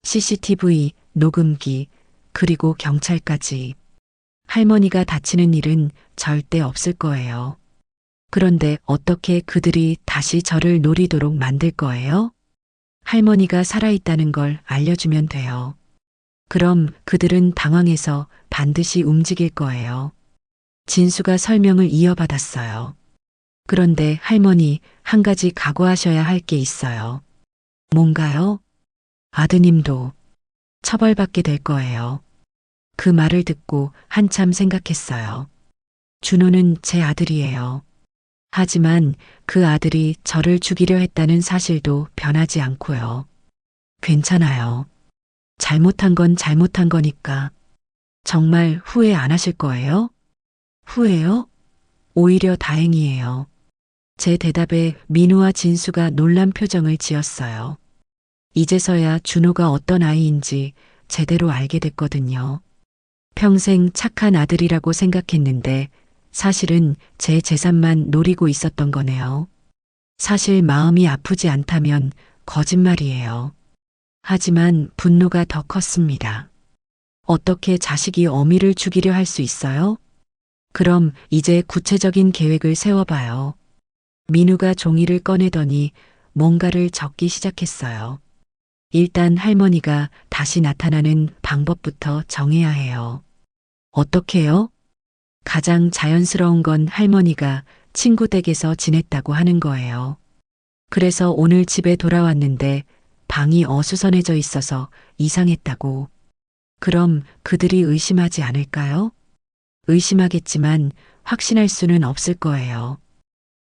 Speaker 1: CCTV, 녹음기, 그리고 경찰까지. 할머니가 다치는 일은 절대 없을 거예요. 그런데 어떻게 그들이 다시 저를 노리도록 만들 거예요? 할머니가 살아있다는 걸 알려주면 돼요. 그럼 그들은 당황해서 반드시 움직일 거예요. 진수가 설명을 이어받았어요. 그런데 할머니, 한 가지 각오하셔야 할 게 있어요. 뭔가요? 아드님도 처벌받게 될 거예요. 그 말을 듣고 한참 생각했어요. 준호는 제 아들이에요. 하지만 그 아들이 저를 죽이려 했다는 사실도 변하지 않고요. 괜찮아요. 잘못한 건 잘못한 거니까. 정말 후회 안 하실 거예요? 후회요? 오히려 다행이에요. 제 대답에 민우와 진수가 놀란 표정을 지었어요. 이제서야 준호가 어떤 아이인지 제대로 알게 됐거든요. 평생 착한 아들이라고 생각했는데 사실은 제 재산만 노리고 있었던 거네요. 사실 마음이 아프지 않다면 거짓말이에요. 하지만 분노가 더 컸습니다. 어떻게 자식이 어미를 죽이려 할 수 있어요? 그럼 이제 구체적인 계획을 세워봐요. 민우가 종이를 꺼내더니 뭔가를 적기 시작했어요. 일단 할머니가 다시 나타나는 방법부터 정해야 해요. 어떻게요? 가장 자연스러운 건 할머니가 친구 댁에서 지냈다고 하는 거예요. 그래서 오늘 집에 돌아왔는데 방이 어수선해져 있어서 이상했다고. 그럼 그들이 의심하지 않을까요? 의심하겠지만 확신할 수는 없을 거예요.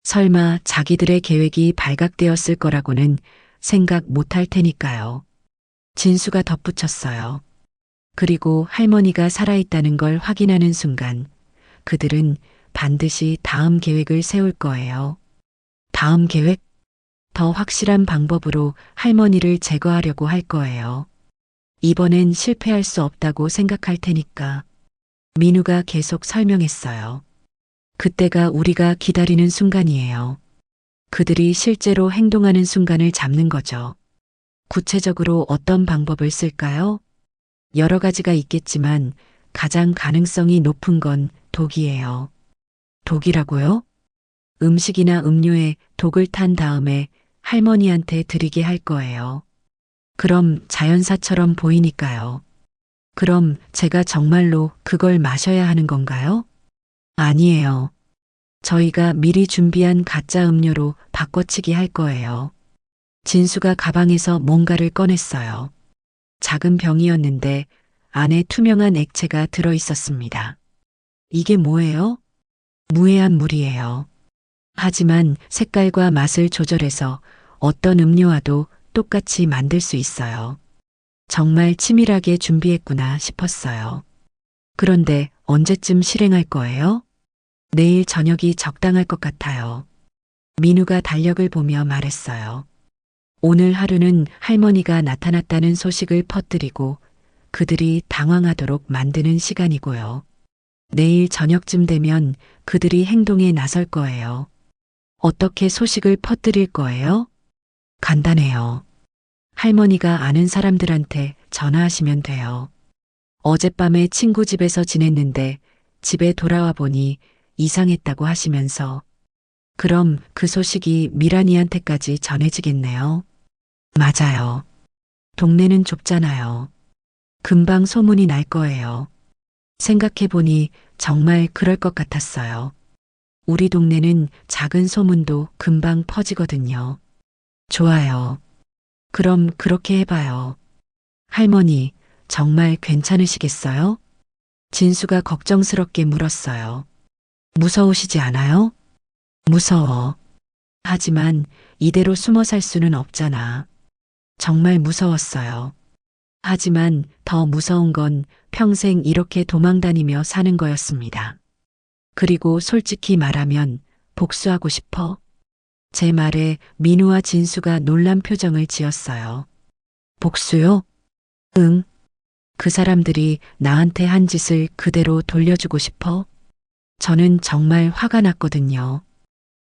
Speaker 1: 설마 자기들의 계획이 발각되었을 거라고는 생각 못할 테니까요. 진수가 덧붙였어요. 그리고 할머니가 살아있다는 걸 확인하는 순간 그들은 반드시 다음 계획을 세울 거예요. 다음 계획? 더 확실한 방법으로 할머니를 제거하려고 할 거예요. 이번엔 실패할 수 없다고 생각할 테니까. 민우가 계속 설명했어요. 그때가 우리가 기다리는 순간이에요. 그들이 실제로 행동하는 순간을 잡는 거죠. 구체적으로 어떤 방법을 쓸까요? 여러 가지가 있겠지만 가장 가능성이 높은 건 독이에요. 독이라고요? 음식이나 음료에 독을 탄 다음에 할머니한테 드리게 할 거예요. 그럼 자연사처럼 보이니까요. 그럼 제가 정말로 그걸 마셔야 하는 건가요? 아니에요. 저희가 미리 준비한 가짜 음료로 바꿔치기 할 거예요. 진수가 가방에서 뭔가를 꺼냈어요. 작은 병이었는데 안에 투명한 액체가 들어 있었습니다. 이게 뭐예요? 무해한 물이에요. 하지만 색깔과 맛을 조절해서 어떤 음료와도 똑같이 만들 수 있어요. 정말 치밀하게 준비했구나 싶었어요. 그런데 언제쯤 실행할 거예요? 내일 저녁이 적당할 것 같아요. 민우가 달력을 보며 말했어요. 오늘 하루는 할머니가 나타났다는 소식을 퍼뜨리고 그들이 당황하도록 만드는 시간이고요. 내일 저녁쯤 되면 그들이 행동에 나설 거예요. 어떻게 소식을 퍼뜨릴 거예요? 간단해요. 할머니가 아는 사람들한테 전화하시면 돼요. 어젯밤에 친구 집에서 지냈는데 집에 돌아와 보니 이상했다고 하시면서 그럼 그 소식이 미란이한테까지 전해지겠네요. 맞아요. 동네는 좁잖아요. 금방 소문이 날 거예요. 생각해보니 정말 그럴 것 같았어요. 우리 동네는 작은 소문도 금방 퍼지거든요. 좋아요. 그럼 그렇게 해봐요. 할머니, 정말 괜찮으시겠어요? 진수가 걱정스럽게 물었어요. 무서우시지 않아요? 무서워. 하지만 이대로 숨어 살 수는 없잖아. 정말 무서웠어요. 하지만 더 무서운 건 평생 이렇게 도망다니며 사는 거였습니다. 그리고 솔직히 말하면 복수하고 싶어. 제 말에 민우와 진수가 놀란 표정을 지었어요. 복수요? 응. 그 사람들이 나한테 한 짓을 그대로 돌려주고 싶어? 저는 정말 화가 났거든요.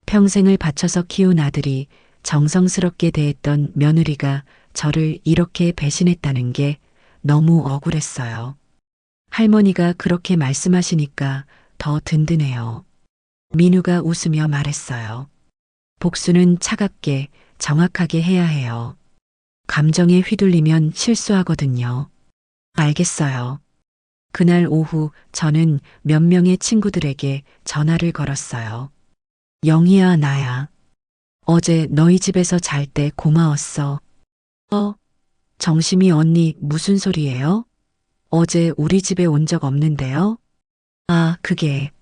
Speaker 1: 평생을 바쳐서 키운 아들이 정성스럽게 대했던 며느리가 저를 이렇게 배신했다는 게 너무 억울했어요. 할머니가 그렇게 말씀하시니까 더 든든해요. 민우가 웃으며 말했어요. 복수는 차갑게, 정확하게 해야 해요. 감정에 휘둘리면 실수하거든요. 알겠어요. 그날 오후 저는 몇 명의 친구들에게 전화를 걸었어요. 영희야, 나야. 어제 너희 집에서 잘 때 고마웠어. 정심이 언니 무슨 소리예요? 어제 우리 집에 온 적 없는데요? 아, 그게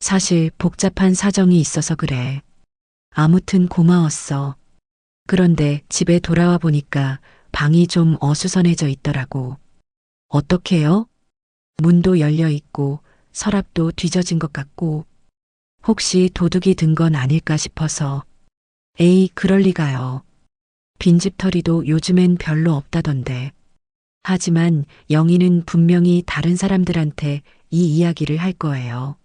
Speaker 1: 사실 복잡한 사정이 있어서 그래. 아무튼 고마웠어. 그런데 집에 돌아와 보니까 방이 좀 어수선해져 있더라고. 어떡해요? 문도 열려 있고 서랍도 뒤져진 것 같고 혹시 도둑이 든 건 아닐까 싶어서. 에이, 그럴 리가요. 빈집털이도 요즘엔 별로 없다던데. 하지만 영희는 분명히 다른 사람들한테 이 이야기를 할 거예요.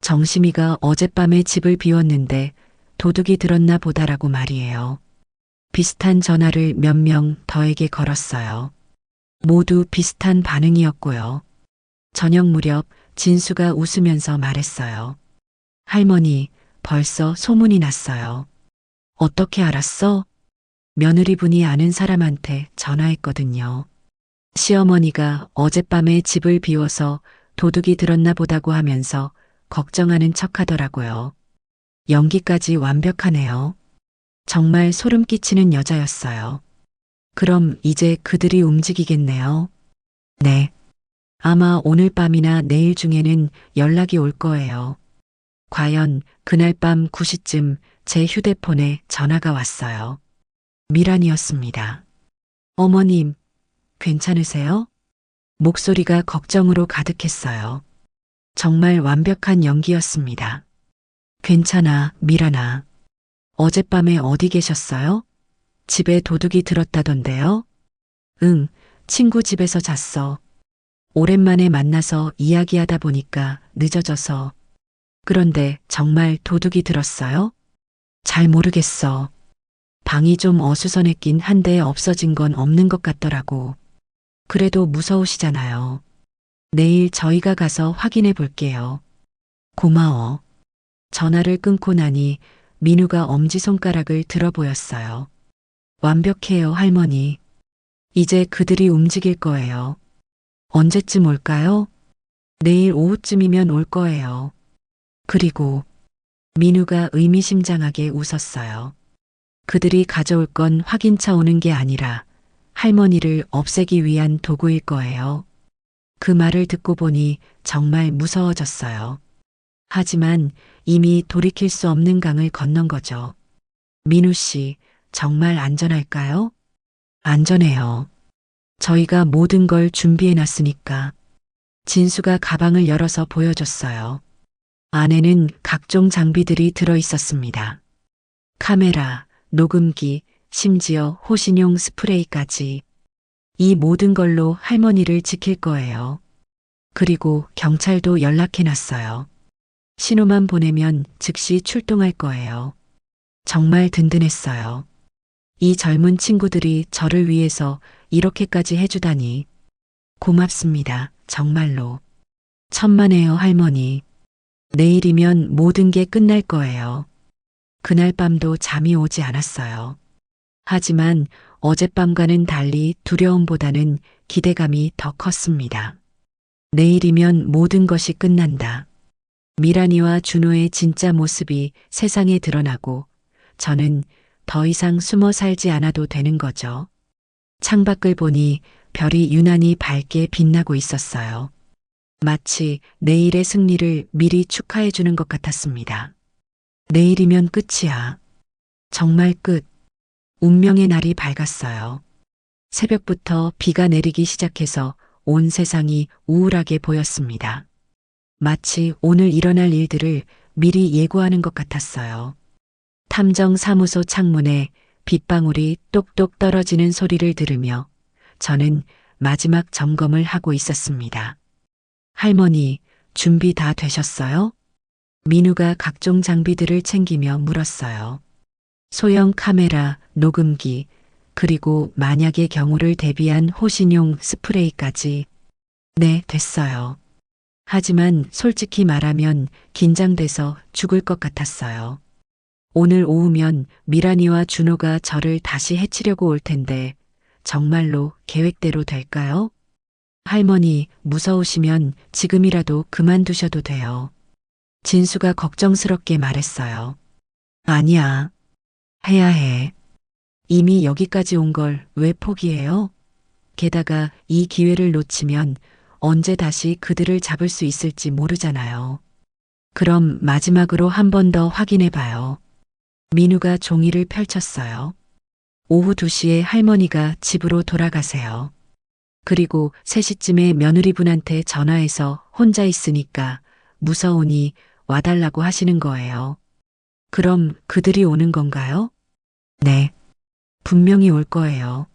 Speaker 1: 정심이가 어젯밤에 집을 비웠는데 도둑이 들었나 보다라고 말이에요. 비슷한 전화를 몇 명 더에게 걸었어요. 모두 비슷한 반응이었고요. 저녁 무렵 진수가 웃으면서 말했어요. 할머니, 벌써 소문이 났어요. 어떻게 알았어? 며느리분이 아는 사람한테 전화했거든요. 시어머니가 어젯밤에 집을 비워서 도둑이 들었나 보다고 하면서 걱정하는 척 하더라고요. 연기까지 완벽하네요. 정말 소름 끼치는 여자였어요. 그럼 이제 그들이 움직이겠네요. 네. 아마 오늘 밤이나 내일 중에는 연락이 올 거예요. 과연 그날 밤 9시쯤 제 휴대폰에 전화가 왔어요. 미란이었습니다. 어머님, 괜찮으세요? 목소리가 걱정으로 가득했어요. 정말 완벽한 연기였습니다. 괜찮아, 미란아. 어젯밤에 어디 계셨어요? 집에 도둑이 들었다던데요? 응, 친구 집에서 잤어. 오랜만에 만나서 이야기하다 보니까 늦어져서. 그런데 정말 도둑이 들었어요? 잘 모르겠어. 방이 좀 어수선했긴 한데 없어진 건 없는 것 같더라고. 그래도 무서우시잖아요. 내일 저희가 가서 확인해 볼게요. 고마워. 전화를 끊고 나니 민우가 엄지손가락을 들어 보였어요. 완벽해요, 할머니. 이제 그들이 움직일 거예요. 언제쯤 올까요? 내일 오후쯤이면 올 거예요. 그리고 민우가 의미심장하게 웃었어요. 그들이 가져올 건 확인차 오는 게 아니라 할머니를 없애기 위한 도구일 거예요. 그 말을 듣고 보니 정말 무서워졌어요. 하지만 이미 돌이킬 수 없는 강을 건넌 거죠. 민우 씨, 정말 안전할까요? 안전해요. 저희가 모든 걸 준비해 놨으니까. 진수가 가방을 열어서 보여줬어요. 안에는 각종 장비들이 들어 있었습니다. 카메라, 녹음기, 심지어 호신용 스프레이까지. 이 모든 걸로 할머니를 지킬 거예요. 그리고 경찰도 연락해 놨어요. 신호만 보내면 즉시 출동할 거예요. 정말 든든했어요. 이 젊은 친구들이 저를 위해서 이렇게까지 해주다니. 고맙습니다. 정말로. 천만에요, 할머니. 내일이면 모든 게 끝날 거예요. 그날 밤도 잠이 오지 않았어요. 하지만 어젯밤과는 달리 두려움보다는 기대감이 더 컸습니다. 내일이면 모든 것이 끝난다. 미란이와 준호의 진짜 모습이 세상에 드러나고 저는 더 이상 숨어 살지 않아도 되는 거죠. 창밖을 보니 별이 유난히 밝게 빛나고 있었어요. 마치 내일의 승리를 미리 축하해 주는 것 같았습니다. 내일이면 끝이야. 정말 끝. 운명의 날이 밝았어요. 새벽부터 비가 내리기 시작해서 온 세상이 우울하게 보였습니다. 마치 오늘 일어날 일들을 미리 예고하는 것 같았어요. 탐정사무소 창문에 빗방울이 똑똑 떨어지는 소리를 들으며 저는 마지막 점검을 하고 있었습니다. 할머니, 준비 다 되셨어요? 민우가 각종 장비들을 챙기며 물었어요. 소형 카메라, 녹음기, 그리고 만약의 경우를 대비한 호신용 스프레이까지. 네, 됐어요. 하지만 솔직히 말하면 긴장돼서 죽을 것 같았어요. 오늘 오후면 미란이와 준호가 저를 다시 해치려고 올 텐데 정말로 계획대로 될까요? 할머니, 무서우시면 지금이라도 그만두셔도 돼요. 진수가 걱정스럽게 말했어요. 아니야. 해야 해. 이미 여기까지 온 걸 왜 포기해요? 게다가 이 기회를 놓치면 언제 다시 그들을 잡을 수 있을지 모르잖아요. 그럼 마지막으로 한 번 더 확인해 봐요. 민우가 종이를 펼쳤어요. 오후 2시에 할머니가 집으로 돌아가세요. 그리고 3시쯤에 며느리분한테 전화해서 혼자 있으니까 무서우니 와달라고 하시는 거예요. 그럼 그들이 오는 건가요? 네. 분명히 올 거예요.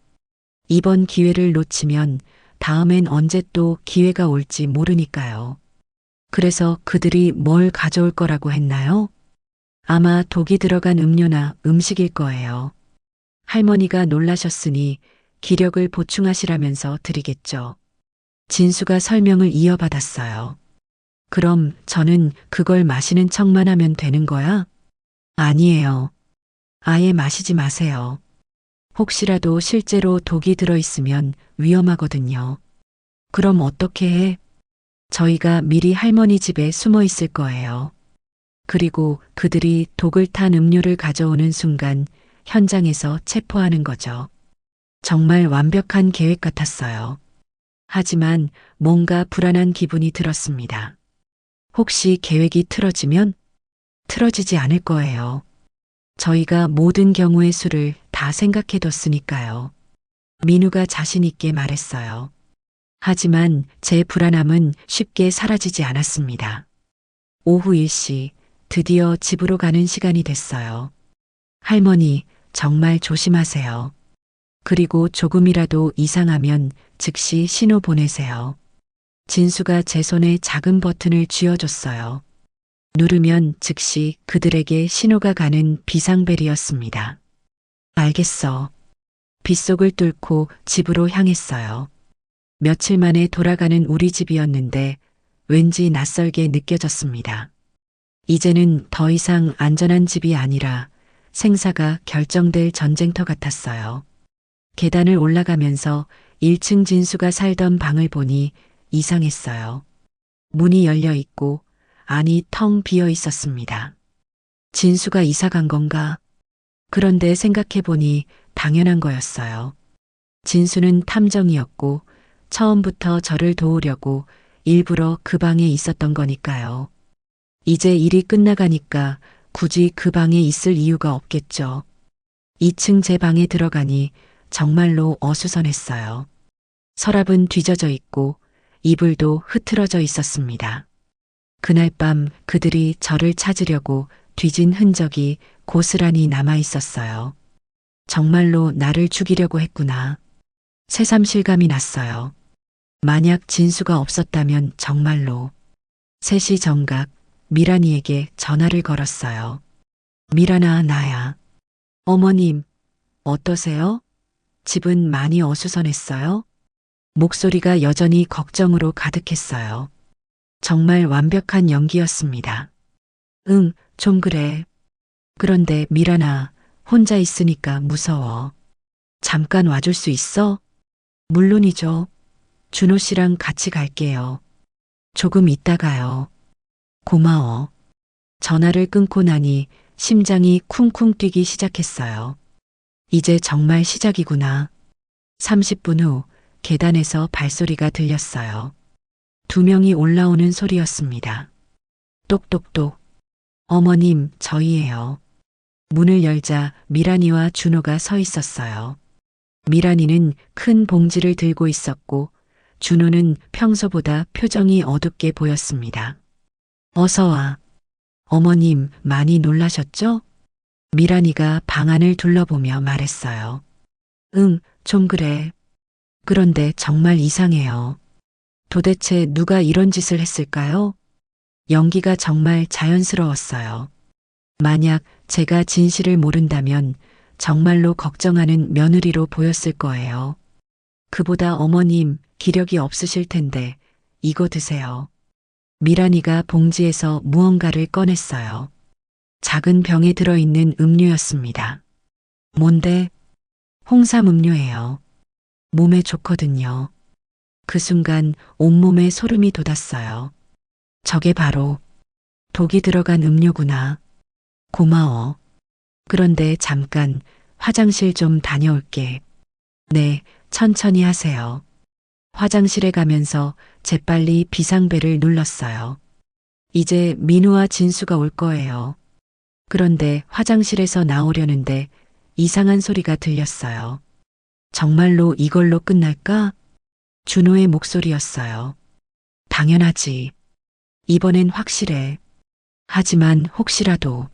Speaker 1: 이번 기회를 놓치면 다음엔 언제 또 기회가 올지 모르니까요. 그래서 그들이 뭘 가져올 거라고 했나요? 아마 독이 들어간 음료나 음식일 거예요. 할머니가 놀라셨으니 기력을 보충하시라면서 드리겠죠. 진수가 설명을 이어받았어요. 그럼 저는 그걸 마시는 척만 하면 되는 거야? 아니에요. 아예 마시지 마세요. 혹시라도 실제로 독이 들어있으면 위험하거든요. 그럼 어떻게 해? 저희가 미리 할머니 집에 숨어 있을 거예요. 그리고 그들이 독을 탄 음료를 가져오는 순간 현장에서 체포하는 거죠. 정말 완벽한 계획 같았어요. 하지만 뭔가 불안한 기분이 들었습니다. 혹시 계획이 틀어지면? 틀어지지 않을 거예요. 저희가 모든 경우의 수를 다 생각해뒀으니까요. 민우가 자신있게 말했어요. 하지만 제 불안함은 쉽게 사라지지 않았습니다. 오후 1시, 드디어 집으로 가는 시간이 됐어요. 할머니, 정말 조심하세요. 그리고 조금이라도 이상하면 즉시 신호 보내세요. 진수가 제 손에 작은 버튼을 쥐어줬어요. 누르면 즉시 그들에게 신호가 가는 비상벨이었습니다. 알겠어. 빗속을 뚫고 집으로 향했어요. 며칠 만에 돌아가는 우리 집이었는데 왠지 낯설게 느껴졌습니다. 이제는 더 이상 안전한 집이 아니라 생사가 결정될 전쟁터 같았어요. 계단을 올라가면서 1층 진수가 살던 방을 보니 이상했어요. 문이 열려 있고 안이 텅 비어 있었습니다. 진수가 이사 간 건가? 그런데 생각해 보니 당연한 거였어요. 진수는 탐정이었고 처음부터 저를 도우려고 일부러 그 방에 있었던 거니까요. 이제 일이 끝나가니까 굳이 그 방에 있을 이유가 없겠죠. 2층 제 방에 들어가니 정말로 어수선했어요. 서랍은 뒤져져 있고 이불도 흐트러져 있었습니다. 그날 밤 그들이 저를 찾으려고 뒤진 흔적이 고스란히 남아 있었어요. 정말로 나를 죽이려고 했구나. 새삼 실감이 났어요. 만약 진수가 없었다면 정말로. 3시 정각 미란이에게 전화를 걸었어요. 미란아, 나야. 어머님, 어떠세요? 집은 많이 어수선했어요? 목소리가 여전히 걱정으로 가득했어요. 정말 완벽한 연기였습니다. 응, 좀 그래. 그런데 미란아, 혼자 있으니까 무서워. 잠깐 와줄 수 있어? 물론이죠. 준호 씨랑 같이 갈게요. 조금 있다가요. 고마워. 전화를 끊고 나니 심장이 쿵쿵 뛰기 시작했어요. 이제 정말 시작이구나. 30분 후 계단에서 발소리가 들렸어요. 두 명이 올라오는 소리였습니다. 똑똑똑. 어머님, 저희예요. 문을 열자 미란이와 준호가 서 있었어요. 미란이는 큰 봉지를 들고 있었고 준호는 평소보다 표정이 어둡게 보였습니다. 어서 와. 어머님, 많이 놀라셨죠? 미란이가 방 안을 둘러보며 말했어요. 응, 좀 그래. 그런데 정말 이상해요. 도대체 누가 이런 짓을 했을까요? 연기가 정말 자연스러웠어요. 만약 제가 진실을 모른다면 정말로 걱정하는 며느리로 보였을 거예요. 그보다 어머님 기력이 없으실 텐데 이거 드세요. 미란이가 봉지에서 무언가를 꺼냈어요. 작은 병에 들어있는 음료였습니다. 뭔데? 홍삼 음료예요. 몸에 좋거든요. 그 순간 온몸에 소름이 돋았어요. 저게 바로 독이 들어간 음료구나. 고마워. 그런데 잠깐 화장실 좀 다녀올게. 네, 천천히 하세요. 화장실에 가면서 재빨리 비상벨을 눌렀어요. 이제 민우와 진수가 올 거예요. 그런데 화장실에서 나오려는데 이상한 소리가 들렸어요. 정말로 이걸로 끝날까? 준호의 목소리였어요. 당연하지. 이번엔 확실해. 하지만 혹시라도.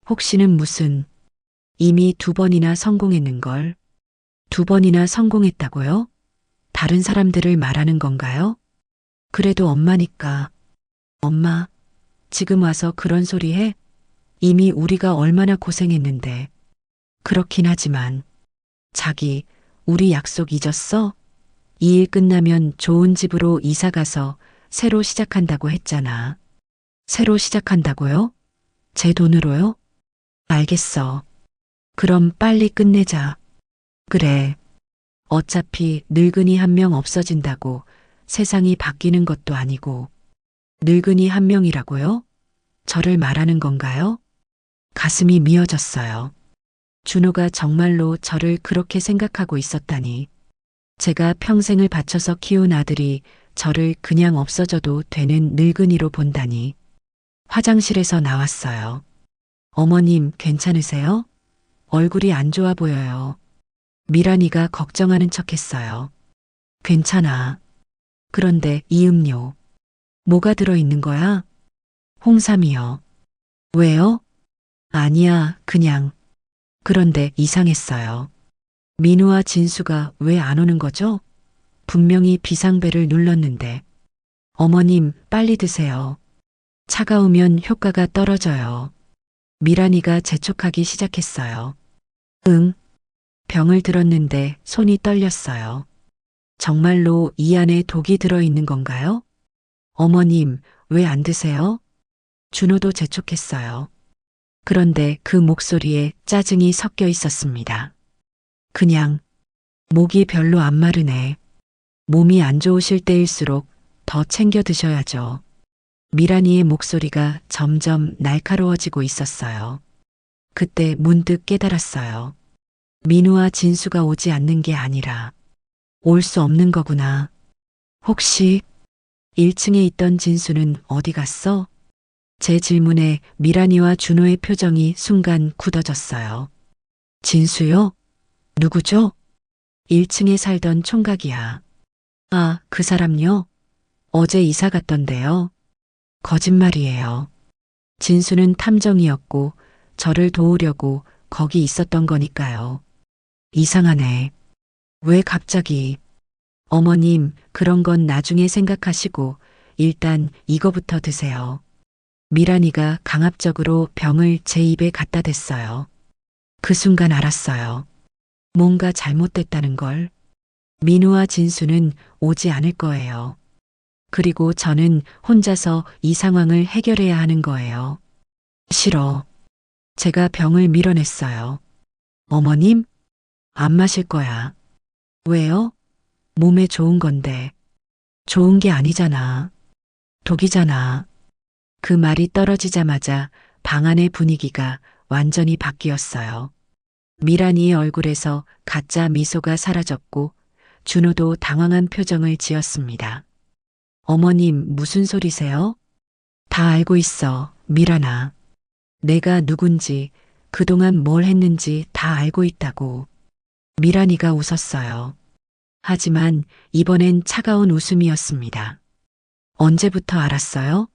Speaker 1: 혹시는 무슨. 이미 2번이나 성공했는걸. 2번이나 성공했다고요? 다른 사람들을 말하는 건가요? 그래도 엄마니까. 엄마, 지금 와서 그런 소리 해? 이미 우리가 얼마나 고생했는데. 그렇긴 하지만. 자기, 우리 약속 잊었어? 이 일 끝나면 좋은 집으로 이사 가서 새로 시작한다고 했잖아. 새로 시작한다고요? 제 돈으로요? 알겠어. 그럼 빨리 끝내자. 그래. 어차피 늙은이 한 명 없어진다고 세상이 바뀌는 것도 아니고. 늙은이 한 명이라고요? 저를 말하는 건가요? 가슴이 미어졌어요. 준호가 정말로 저를 그렇게 생각하고 있었다니. 제가 평생을 바쳐서 키운 아들이 저를 그냥 없어져도 되는 늙은이로 본다니. 화장실에서 나왔어요. 어머님, 괜찮으세요? 얼굴이 안 좋아 보여요. 미란이가 걱정하는 척 했어요. 괜찮아. 그런데 이 음료. 뭐가 들어있는 거야? 홍삼이요. 왜요? 아니야, 그냥. 그런데 이상했어요. 민우와 진수가 왜 안 오는 거죠? 분명히 비상벨을 눌렀는데. 어머님, 빨리 드세요. 차가우면 효과가 떨어져요. 미란이가 재촉하기 시작했어요. 응. 병을 들었는데 손이 떨렸어요. 정말로 이 안에 독이 들어있는 건가요? 어머님, 왜 안 드세요? 준호도 재촉했어요. 그런데 그 목소리에 짜증이 섞여 있었습니다. 그냥, 목이 별로 안 마르네. 몸이 안 좋으실 때일수록 더 챙겨 드셔야죠. 미란이의 목소리가 점점 날카로워지고 있었어요. 그때 문득 깨달았어요. 민우와 진수가 오지 않는 게 아니라 올 수 없는 거구나. 혹시 1층에 있던 진수는 어디 갔어? 제 질문에 미란이와 준호의 표정이 순간 굳어졌어요. 진수요? 누구죠? 1층에 살던 총각이야. 아, 그 사람요? 어제 이사 갔던데요. 거짓말이에요. 진수는 탐정이었고 저를 도우려고 거기 있었던 거니까요. 이상하네. 왜 갑자기? 어머님, 그런 건 나중에 생각하시고 일단 이거부터 드세요. 미란이가 강압적으로 병을 제 입에 갖다 댔어요. 그 순간 알았어요. 뭔가 잘못됐다는 걸. 민우와 진수는 오지 않을 거예요. 그리고 저는 혼자서 이 상황을 해결해야 하는 거예요. 싫어. 제가 병을 밀어냈어요. 어머님, 안 마실 거야. 왜요? 몸에 좋은 건데. 좋은 게 아니잖아. 독이잖아. 그 말이 떨어지자마자 방 안의 분위기가 완전히 바뀌었어요. 미란이의 얼굴에서 가짜 미소가 사라졌고 준호도 당황한 표정을 지었습니다. 어머님, 무슨 소리세요? 다 알고 있어, 미란아. 내가 누군지, 그동안 뭘 했는지 다 알고 있다고. 미란이가 웃었어요. 하지만 이번엔 차가운 웃음이었습니다. 언제부터 알았어요?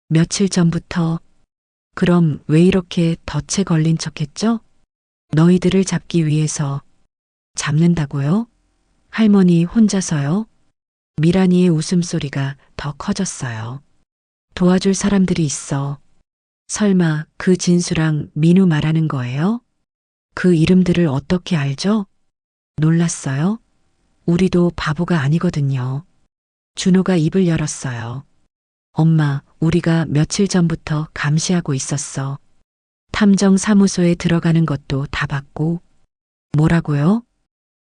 Speaker 1: 며칠 전부터. 그럼 왜 이렇게 덫에 걸린 척했죠? 너희들을 잡기 위해서. 잡는다고요? 할머니 혼자서요? 미란이의 웃음소리가 더 커졌어요. 도와줄 사람들이 있어. 설마 그 진수랑 민우 말하는 거예요? 그 이름들을 어떻게 알죠? 놀랐어요? 우리도 바보가 아니거든요. 준호가 입을 열었어요. 엄마, 우리가 며칠 전부터 감시하고 있었어. 탐정사무소에 들어가는 것도 다 봤고. 뭐라고요?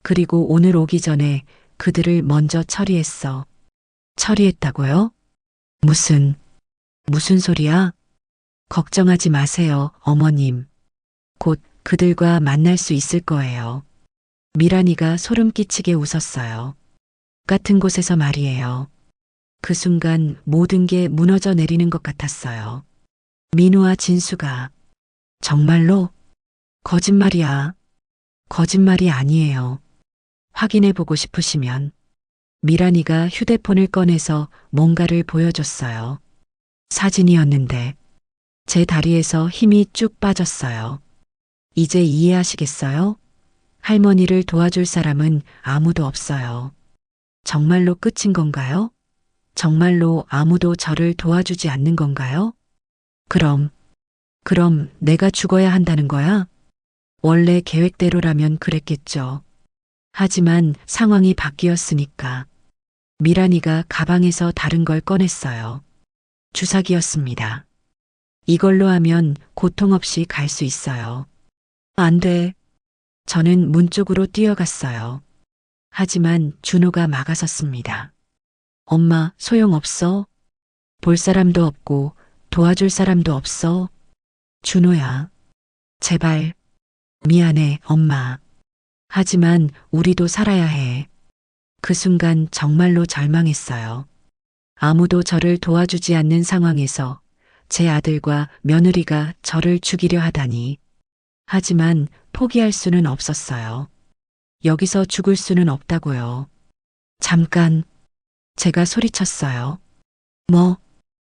Speaker 1: 그리고 오늘 오기 전에 그들을 먼저 처리했어. 처리했다고요? 무슨 소리야? 걱정하지 마세요, 어머님. 곧 그들과 만날 수 있을 거예요. 미란이가 소름 끼치게 웃었어요. 같은 곳에서 말이에요. 그 순간 모든 게 무너져 내리는 것 같았어요. 민우와 진수가 정말로 거짓말이야. 거짓말이 아니에요. 확인해 보고 싶으시면 미란이가 휴대폰을 꺼내서 뭔가를 보여줬어요. 사진이었는데 제 다리에서 힘이 쭉 빠졌어요. 이제 이해하시겠어요? 할머니를 도와줄 사람은 아무도 없어요. 정말로 끝인 건가요? 정말로 아무도 저를 도와주지 않는 건가요? 그럼 내가 죽어야 한다는 거야? 원래 계획대로라면 그랬겠죠. 하지만 상황이 바뀌었으니까. 미란이가 가방에서 다른 걸 꺼냈어요. 주사기였습니다. 이걸로 하면 고통 없이 갈 수 있어요. 안 돼. 저는 문 쪽으로 뛰어갔어요. 하지만 준호가 막아섰습니다. 엄마, 소용없어. 볼 사람도 없고 도와줄 사람도 없어. 준호야. 제발. 미안해, 엄마. 하지만 우리도 살아야 해. 그 순간 정말로 절망했어요. 아무도 저를 도와주지 않는 상황에서 제 아들과 며느리가 저를 죽이려 하다니. 하지만 포기할 수는 없었어요. 여기서 죽을 수는 없다고요. 잠깐. 제가 소리쳤어요. 뭐?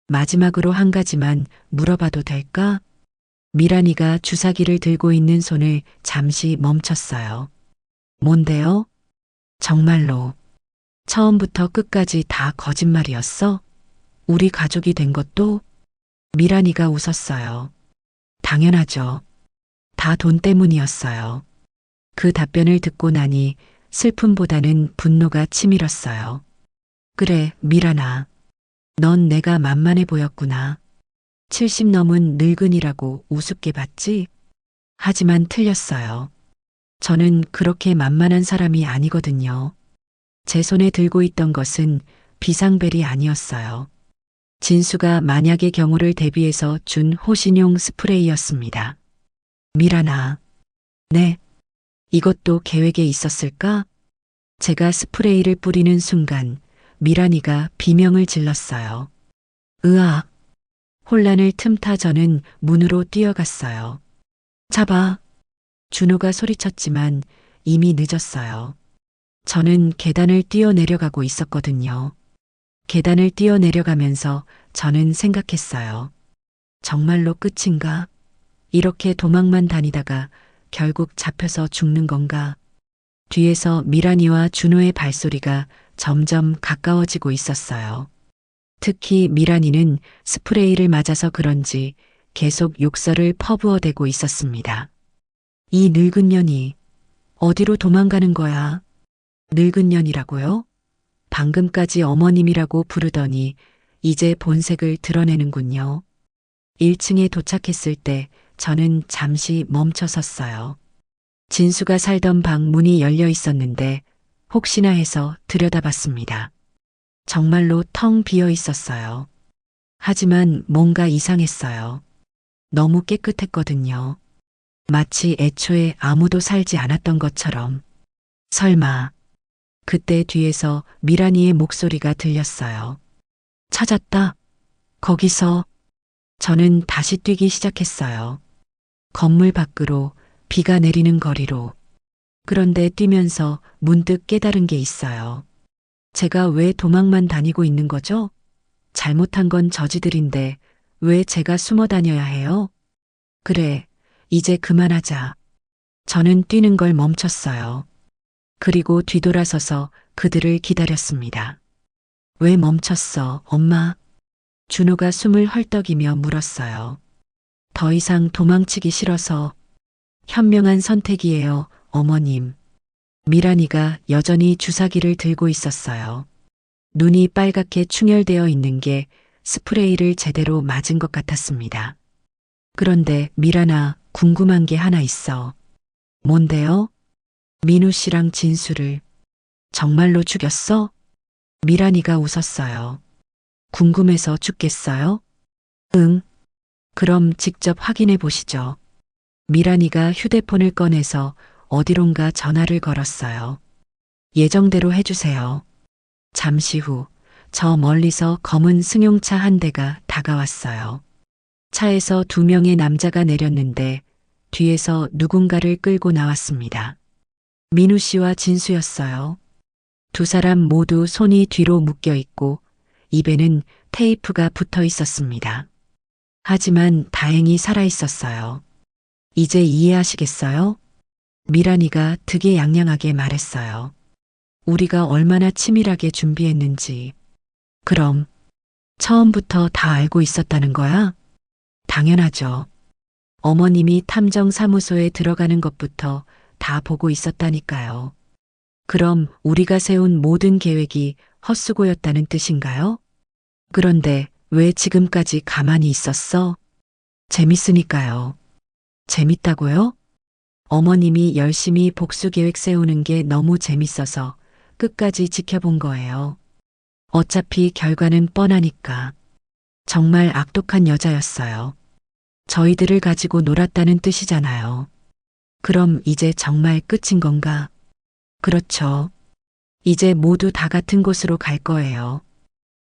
Speaker 1: 마지막으로 한 가지만 물어봐도 될까? 미란이가 주사기를 들고 있는 손을 잠시 멈췄어요. 뭔데요? 정말로. 처음부터 끝까지 다 거짓말이었어? 우리 가족이 된 것도? 미란이가 웃었어요. 당연하죠. 다 돈 때문이었어요. 그 답변을 듣고 나니 슬픔보다는 분노가 치밀었어요. 그래, 미란아. 넌 내가 만만해 보였구나. 70 넘은 늙은이라고 우습게 봤지? 하지만 틀렸어요. 저는 그렇게 만만한 사람이 아니거든요. 제 손에 들고 있던 것은 비상벨이 아니었어요. 진수가 만약의 경우를 대비해서 준 호신용 스프레이였습니다. 미란아. 네. 이것도 계획에 있었을까? 제가 스프레이를 뿌리는 순간 미란이가 비명을 질렀어요. 으악. 혼란을 틈타 저는 문으로 뛰어갔어요. 잡아. 준호가 소리쳤지만 이미 늦었어요. 저는 계단을 뛰어내려가고 있었거든요. 계단을 뛰어내려가면서 저는 생각했어요. 정말로 끝인가? 이렇게 도망만 다니다가 결국 잡혀서 죽는 건가? 뒤에서 미란이와 준호의 발소리가 점점 가까워지고 있었어요. 특히 미란이는 스프레이를 맞아서 그런지 계속 욕설을 퍼부어대고 있었습니다. 이 늙은 년이 어디로 도망가는 거야? 늙은 년이라고요? 방금까지 어머님이라고 부르더니 이제 본색을 드러내는군요. 1층에 도착했을 때 저는 잠시 멈춰 섰어요. 진수가 살던 방 문이 열려 있었는데 혹시나 해서 들여다봤습니다. 정말로 텅 비어 있었어요. 하지만 뭔가 이상했어요. 너무 깨끗했거든요. 마치 애초에 아무도 살지 않았던 것처럼. 설마. 그때 뒤에서 미란이의 목소리가 들렸어요. 찾았다. 거기서. 저는 다시 뛰기 시작했어요. 건물 밖으로, 비가 내리는 거리로. 그런데 뛰면서 문득 깨달은 게 있어요. 제가 왜 도망만 다니고 있는 거죠? 잘못한 건 저지들인데 왜 제가 숨어 다녀야 해요? 그래, 이제 그만하자. 저는 뛰는 걸 멈췄어요. 그리고 뒤돌아서서 그들을 기다렸습니다. 왜 멈췄어, 엄마? 준호가 숨을 헐떡이며 물었어요. 더 이상 도망치기 싫어서. 현명한 선택이에요, 어머님. 미란이가 여전히 주사기를 들고 있었어요. 눈이 빨갛게 충혈되어 있는 게 스프레이를 제대로 맞은 것 같았습니다. 그런데 미란아, 궁금한 게 하나 있어. 뭔데요? 민우 씨랑 진수를 정말로 죽였어? 미란이가 웃었어요. 궁금해서 죽겠어요? 응. 그럼 직접 확인해 보시죠. 미란이가 휴대폰을 꺼내서 어디론가 전화를 걸었어요. 예정대로 해주세요. 잠시 후, 저 멀리서 검은 승용차 한 대가 다가왔어요. 차에서 2명의 남자가 내렸는데 뒤에서 누군가를 끌고 나왔습니다. 민우 씨와 진수였어요. 두 사람 모두 손이 뒤로 묶여 있고 입에는 테이프가 붙어 있었습니다. 하지만 다행히 살아 있었어요. 이제 이해하시겠어요? 미란이가 득이양양하게 말했어요. 우리가 얼마나 치밀하게 준비했는지. 그럼 처음부터 다 알고 있었다는 거야? 당연하죠. 어머님이 탐정사무소에 들어가는 것부터 다 보고 있었다니까요. 그럼 우리가 세운 모든 계획이 헛수고였다는 뜻인가요? 그런데 왜 지금까지 가만히 있었어? 재밌으니까요. 재밌다고요? 어머님이 열심히 복수 계획 세우는 게 너무 재밌어서 끝까지 지켜본 거예요. 어차피 결과는 뻔하니까. 정말 악독한 여자였어요. 저희들을 가지고 놀았다는 뜻이잖아요. 그럼 이제 정말 끝인 건가? 그렇죠. 이제 모두 다 같은 곳으로 갈 거예요.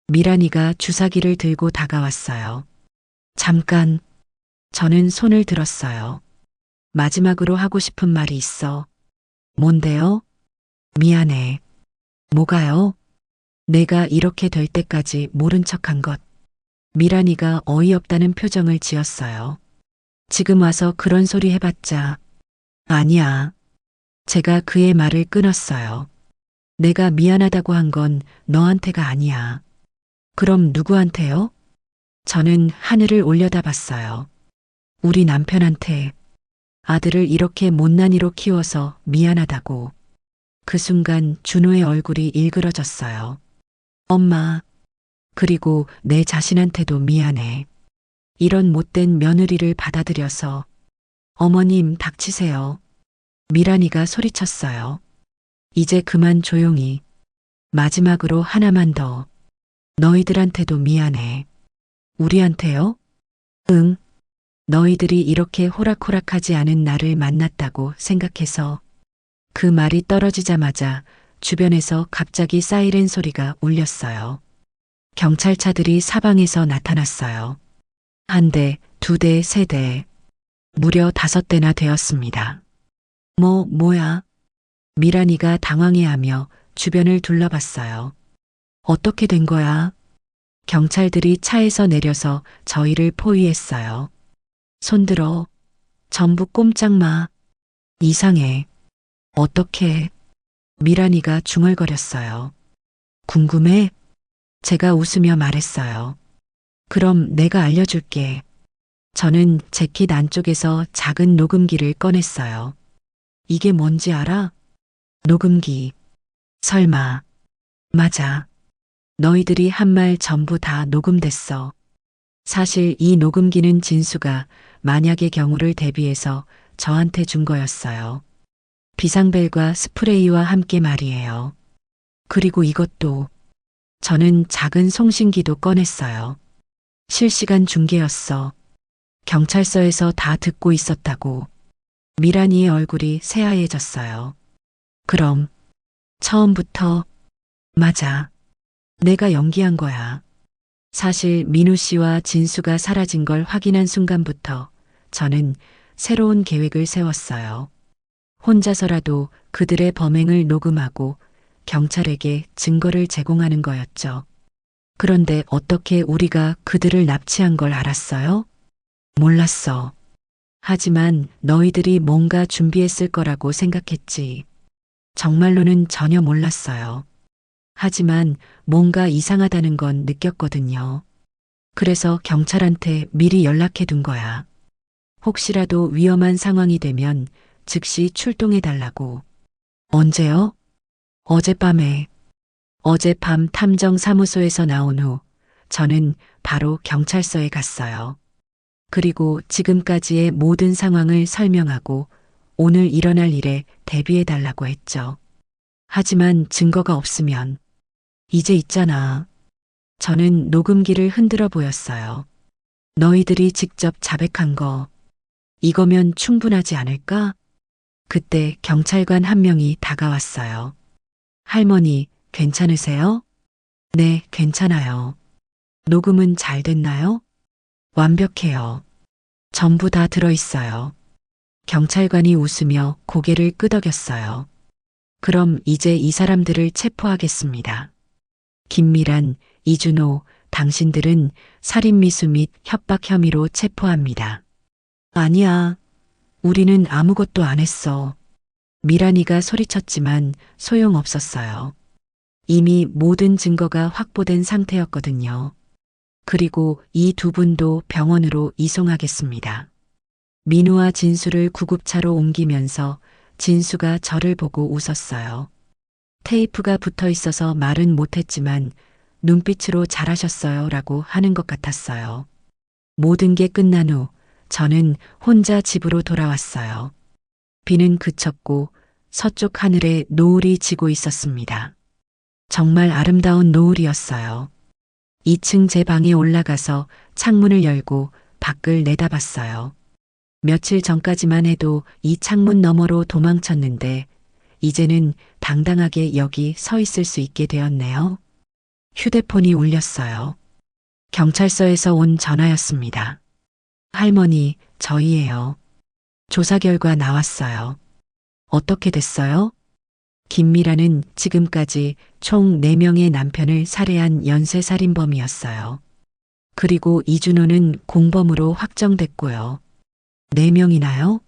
Speaker 1: 미란이가 주사기를 들고 다가왔어요. 잠깐. 저는 손을 들었어요. 마지막으로 하고 싶은 말이 있어. 뭔데요? 미안해. 뭐가요? 내가 이렇게 될 때까지 모른 척한 것. 미란이가 어이없다는 표정을 지었어요. 지금 와서 그런 소리 해봤자. 아니야. 제가 그의 말을 끊었어요. 내가 미안하다고 한 건 너한테가 아니야. 그럼 누구한테요? 저는 하늘을 올려다봤어요. 우리 남편한테. 아들을 이렇게 못난이로 키워서 미안하다고. 그 순간 준호의 얼굴이 일그러졌어요. 엄마. 그리고 내 자신한테도 미안해. 이런 못된 며느리를 받아들여서. 어머님 닥치세요. 미란이가 소리쳤어요. 이제 그만 조용히. 마지막으로 하나만 더. 너희들한테도 미안해. 우리한테요? 응. 너희들이 이렇게 호락호락하지 않은 나를 만났다고 생각해서. 그 말이 떨어지자마자 주변에서 갑자기 사이렌 소리가 울렸어요. 경찰차들이 사방에서 나타났어요. 1대, 2대, 3대, 무려 5대나 되었습니다. 뭐야? 미란이가 당황해하며 주변을 둘러봤어요. 어떻게 된 거야? 경찰들이 차에서 내려서 저희를 포위했어요. 손들어. 전부 꼼짝 마. 이상해. 어떻게? 미란이가 중얼거렸어요. 궁금해? 제가 웃으며 말했어요. 그럼 내가 알려줄게. 저는 재킷 안쪽에서 작은 녹음기를 꺼냈어요. 이게 뭔지 알아? 녹음기. 설마. 맞아. 너희들이 한 말 전부 다 녹음됐어. 사실 이 녹음기는 진수가 만약의 경우를 대비해서 저한테 준 거였어요. 비상벨과 스프레이와 함께 말이에요. 그리고 이것도 저는 작은 송신기도 꺼냈어요. 실시간 중계였어. 경찰서에서 다 듣고 있었다고. 미란이의 얼굴이 새하얘졌어요. 그럼 처음부터 맞아. 내가 연기한 거야. 사실 민우 씨와 진수가 사라진 걸 확인한 순간부터 저는 새로운 계획을 세웠어요. 혼자서라도 그들의 범행을 녹음하고 경찰에게 증거를 제공하는 거였죠. 그런데 어떻게 우리가 그들을 납치한 걸 알았어요? 몰랐어. 하지만 너희들이 뭔가 준비했을 거라고 생각했지. 정말로는 전혀 몰랐어요. 하지만 뭔가 이상하다는 건 느꼈거든요. 그래서 경찰한테 미리 연락해 둔 거야. 혹시라도 위험한 상황이 되면 즉시 출동해 달라고. 언제요? 어젯밤에. 어젯밤 탐정사무소에서 나온 후 저는 바로 경찰서에 갔어요. 그리고 지금까지의 모든 상황을 설명하고 오늘 일어날 일에 대비해 달라고 했죠. 하지만 증거가 없으면 이제 있잖아. 저는 녹음기를 흔들어 보였어요. 너희들이 직접 자백한 거 이거면 충분하지 않을까? 그때 경찰관 한 명이 다가왔어요. 할머니, 괜찮으세요? 네, 괜찮아요. 녹음은 잘 됐나요? 완벽해요. 전부 다 들어있어요. 경찰관이 웃으며 고개를 끄덕였어요. 그럼 이제 이 사람들을 체포하겠습니다. 김미란, 이준호, 당신들은 살인미수 및 협박 혐의로 체포합니다. 아니야. 우리는 아무것도 안 했어. 미란이가 소리쳤지만 소용없었어요. 이미 모든 증거가 확보된 상태였거든요. 그리고 이 두 분도 병원으로 이송하겠습니다. 민우와 진수를 구급차로 옮기면서 진수가 저를 보고 웃었어요. 테이프가 붙어 있어서 말은 못했지만 눈빛으로 잘하셨어요 라고 하는 것 같았어요. 모든 게 끝난 후 저는 혼자 집으로 돌아왔어요. 비는 그쳤고 서쪽 하늘에 노을이 지고 있었습니다. 정말 아름다운 노을이었어요. 2층 제 방에 올라가서 창문을 열고 밖을 내다봤어요. 며칠 전까지만 해도 이 창문 너머로 도망쳤는데 이제는 당당하게 여기 서 있을 수 있게 되었네요. 휴대폰이 울렸어요. 경찰서에서 온 전화였습니다. 할머니, 저희예요. 조사 결과 나왔어요. 어떻게 됐어요? 김미라는 지금까지 총 4명의 남편을 살해한 연쇄살인범이었어요. 그리고 이준호는 공범으로 확정됐고요. 4명이나요?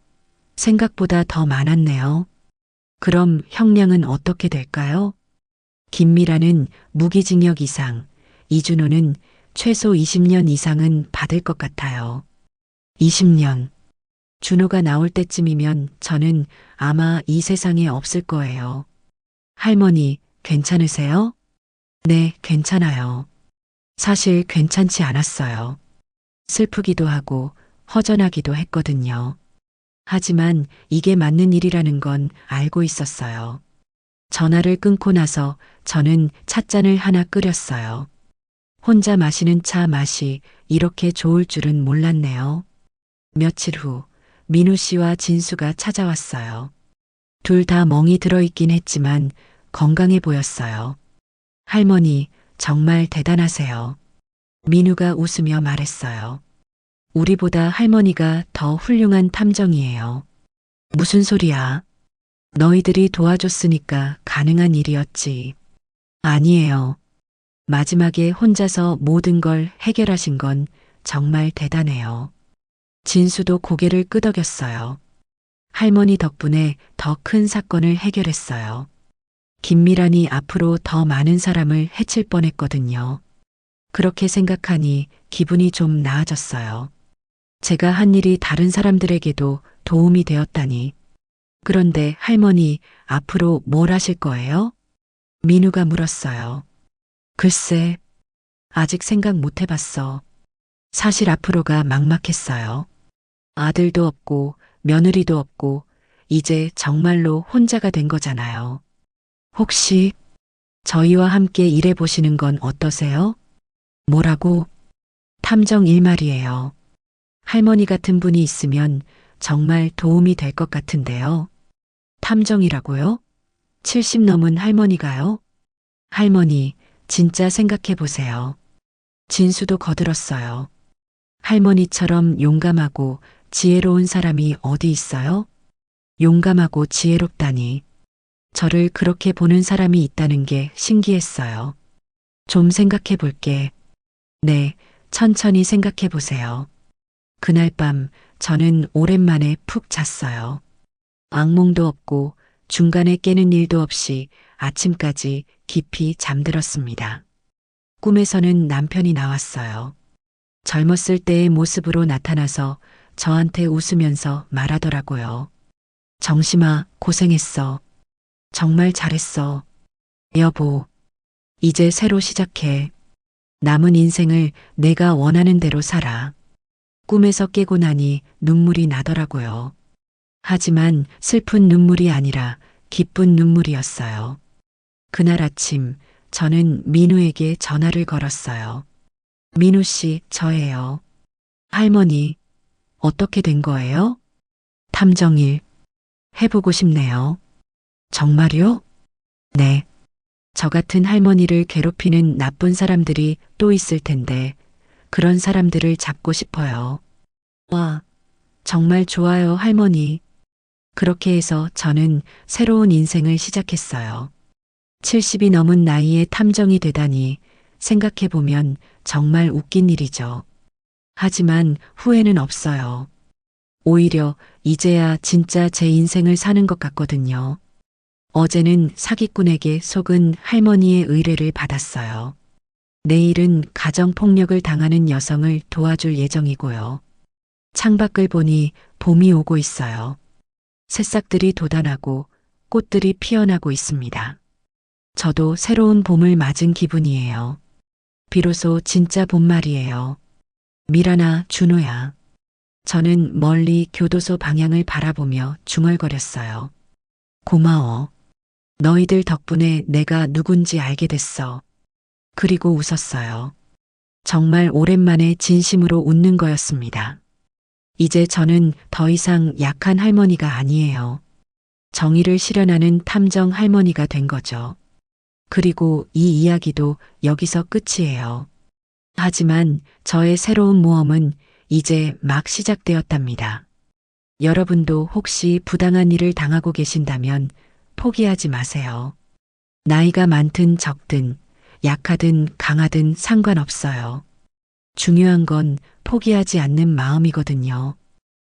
Speaker 1: 생각보다 더 많았네요. 그럼 형량은 어떻게 될까요? 김미라는 무기징역 이상, 이준호는 최소 20년 이상은 받을 것 같아요. 20년. 준호가 나올 때쯤이면 저는 아마 이 세상에 없을 거예요. 할머니, 괜찮으세요? 네, 괜찮아요. 사실 괜찮지 않았어요. 슬프기도 하고 허전하기도 했거든요. 하지만 이게 맞는 일이라는 건 알고 있었어요. 전화를 끊고 나서 저는 찻잔을 하나 끓였어요. 혼자 마시는 차 맛이 이렇게 좋을 줄은 몰랐네요. 며칠 후 민우 씨와 진수가 찾아왔어요. 둘 다 멍이 들어있긴 했지만 건강해 보였어요. 할머니, 정말 대단하세요. 민우가 웃으며 말했어요. 우리보다 할머니가 더 훌륭한 탐정이에요. 무슨 소리야? 너희들이 도와줬으니까 가능한 일이었지. 아니에요. 마지막에 혼자서 모든 걸 해결하신 건 정말 대단해요. 진수도 고개를 끄덕였어요. 할머니 덕분에 더 큰 사건을 해결했어요. 김미란이 앞으로 더 많은 사람을 해칠 뻔했거든요. 그렇게 생각하니 기분이 좀 나아졌어요. 제가 한 일이 다른 사람들에게도 도움이 되었다니. 그런데 할머니, 앞으로 뭘 하실 거예요? 민우가 물었어요. 글쎄, 아직 생각 못 해봤어. 사실 앞으로가 막막했어요. 아들도 없고 며느리도 없고 이제 정말로 혼자가 된 거잖아요. 혹시 저희와 함께 일해보시는 건 어떠세요? 뭐라고? 탐정 일말이에요. 할머니 같은 분이 있으면 정말 도움이 될 것 같은데요. 탐정이라고요? 70 넘은 할머니가요? 할머니, 진짜 생각해 보세요. 진수도 거들었어요. 할머니처럼 용감하고 지혜로운 사람이 어디 있어요? 용감하고 지혜롭다니. 저를 그렇게 보는 사람이 있다는 게 신기했어요. 좀 생각해 볼게. 네, 천천히 생각해 보세요. 그날 밤 저는 오랜만에 푹 잤어요. 악몽도 없고 중간에 깨는 일도 없이 아침까지 깊이 잠들었습니다. 꿈에서는 남편이 나왔어요. 젊었을 때의 모습으로 나타나서 저한테 웃으면서 말하더라고요. 정심아, 고생했어. 정말 잘했어. 여보, 이제 새로 시작해. 남은 인생을 내가 원하는 대로 살아. 꿈에서 깨고 나니 눈물이 나더라고요. 하지만 슬픈 눈물이 아니라 기쁜 눈물이었어요. 그날 아침 저는 민우에게 전화를 걸었어요. 민우 씨, 저예요. 할머니, 어떻게 된 거예요? 탐정일, 해보고 싶네요. 정말요? 네. 저 같은 할머니를 괴롭히는 나쁜 사람들이 또 있을 텐데, 그런 사람들을 잡고 싶어요. 와, 정말 좋아요, 할머니. 그렇게 해서 저는 새로운 인생을 시작했어요. 70이 넘은 나이에 탐정이 되다니 생각해보면 정말 웃긴 일이죠. 하지만 후회는 없어요. 오히려 이제야 진짜 제 인생을 사는 것 같거든요. 어제는 사기꾼에게 속은 할머니의 의뢰를 받았어요. 내일은 가정폭력을 당하는 여성을 도와줄 예정이고요. 창밖을 보니 봄이 오고 있어요. 새싹들이 돋아나고 꽃들이 피어나고 있습니다. 저도 새로운 봄을 맞은 기분이에요. 비로소 진짜 봄말이에요. 미라나 준호야. 저는 멀리 교도소 방향을 바라보며 중얼거렸어요. 고마워. 너희들 덕분에 내가 누군지 알게 됐어. 그리고 웃었어요. 정말 오랜만에 진심으로 웃는 거였습니다. 이제 저는 더 이상 약한 할머니가 아니에요. 정의를 실현하는 탐정 할머니가 된 거죠. 그리고 이 이야기도 여기서 끝이에요. 하지만 저의 새로운 모험은 이제 막 시작되었답니다. 여러분도 혹시 부당한 일을 당하고 계신다면 포기하지 마세요. 나이가 많든 적든 약하든 강하든 상관없어요. 중요한 건 포기하지 않는 마음이거든요.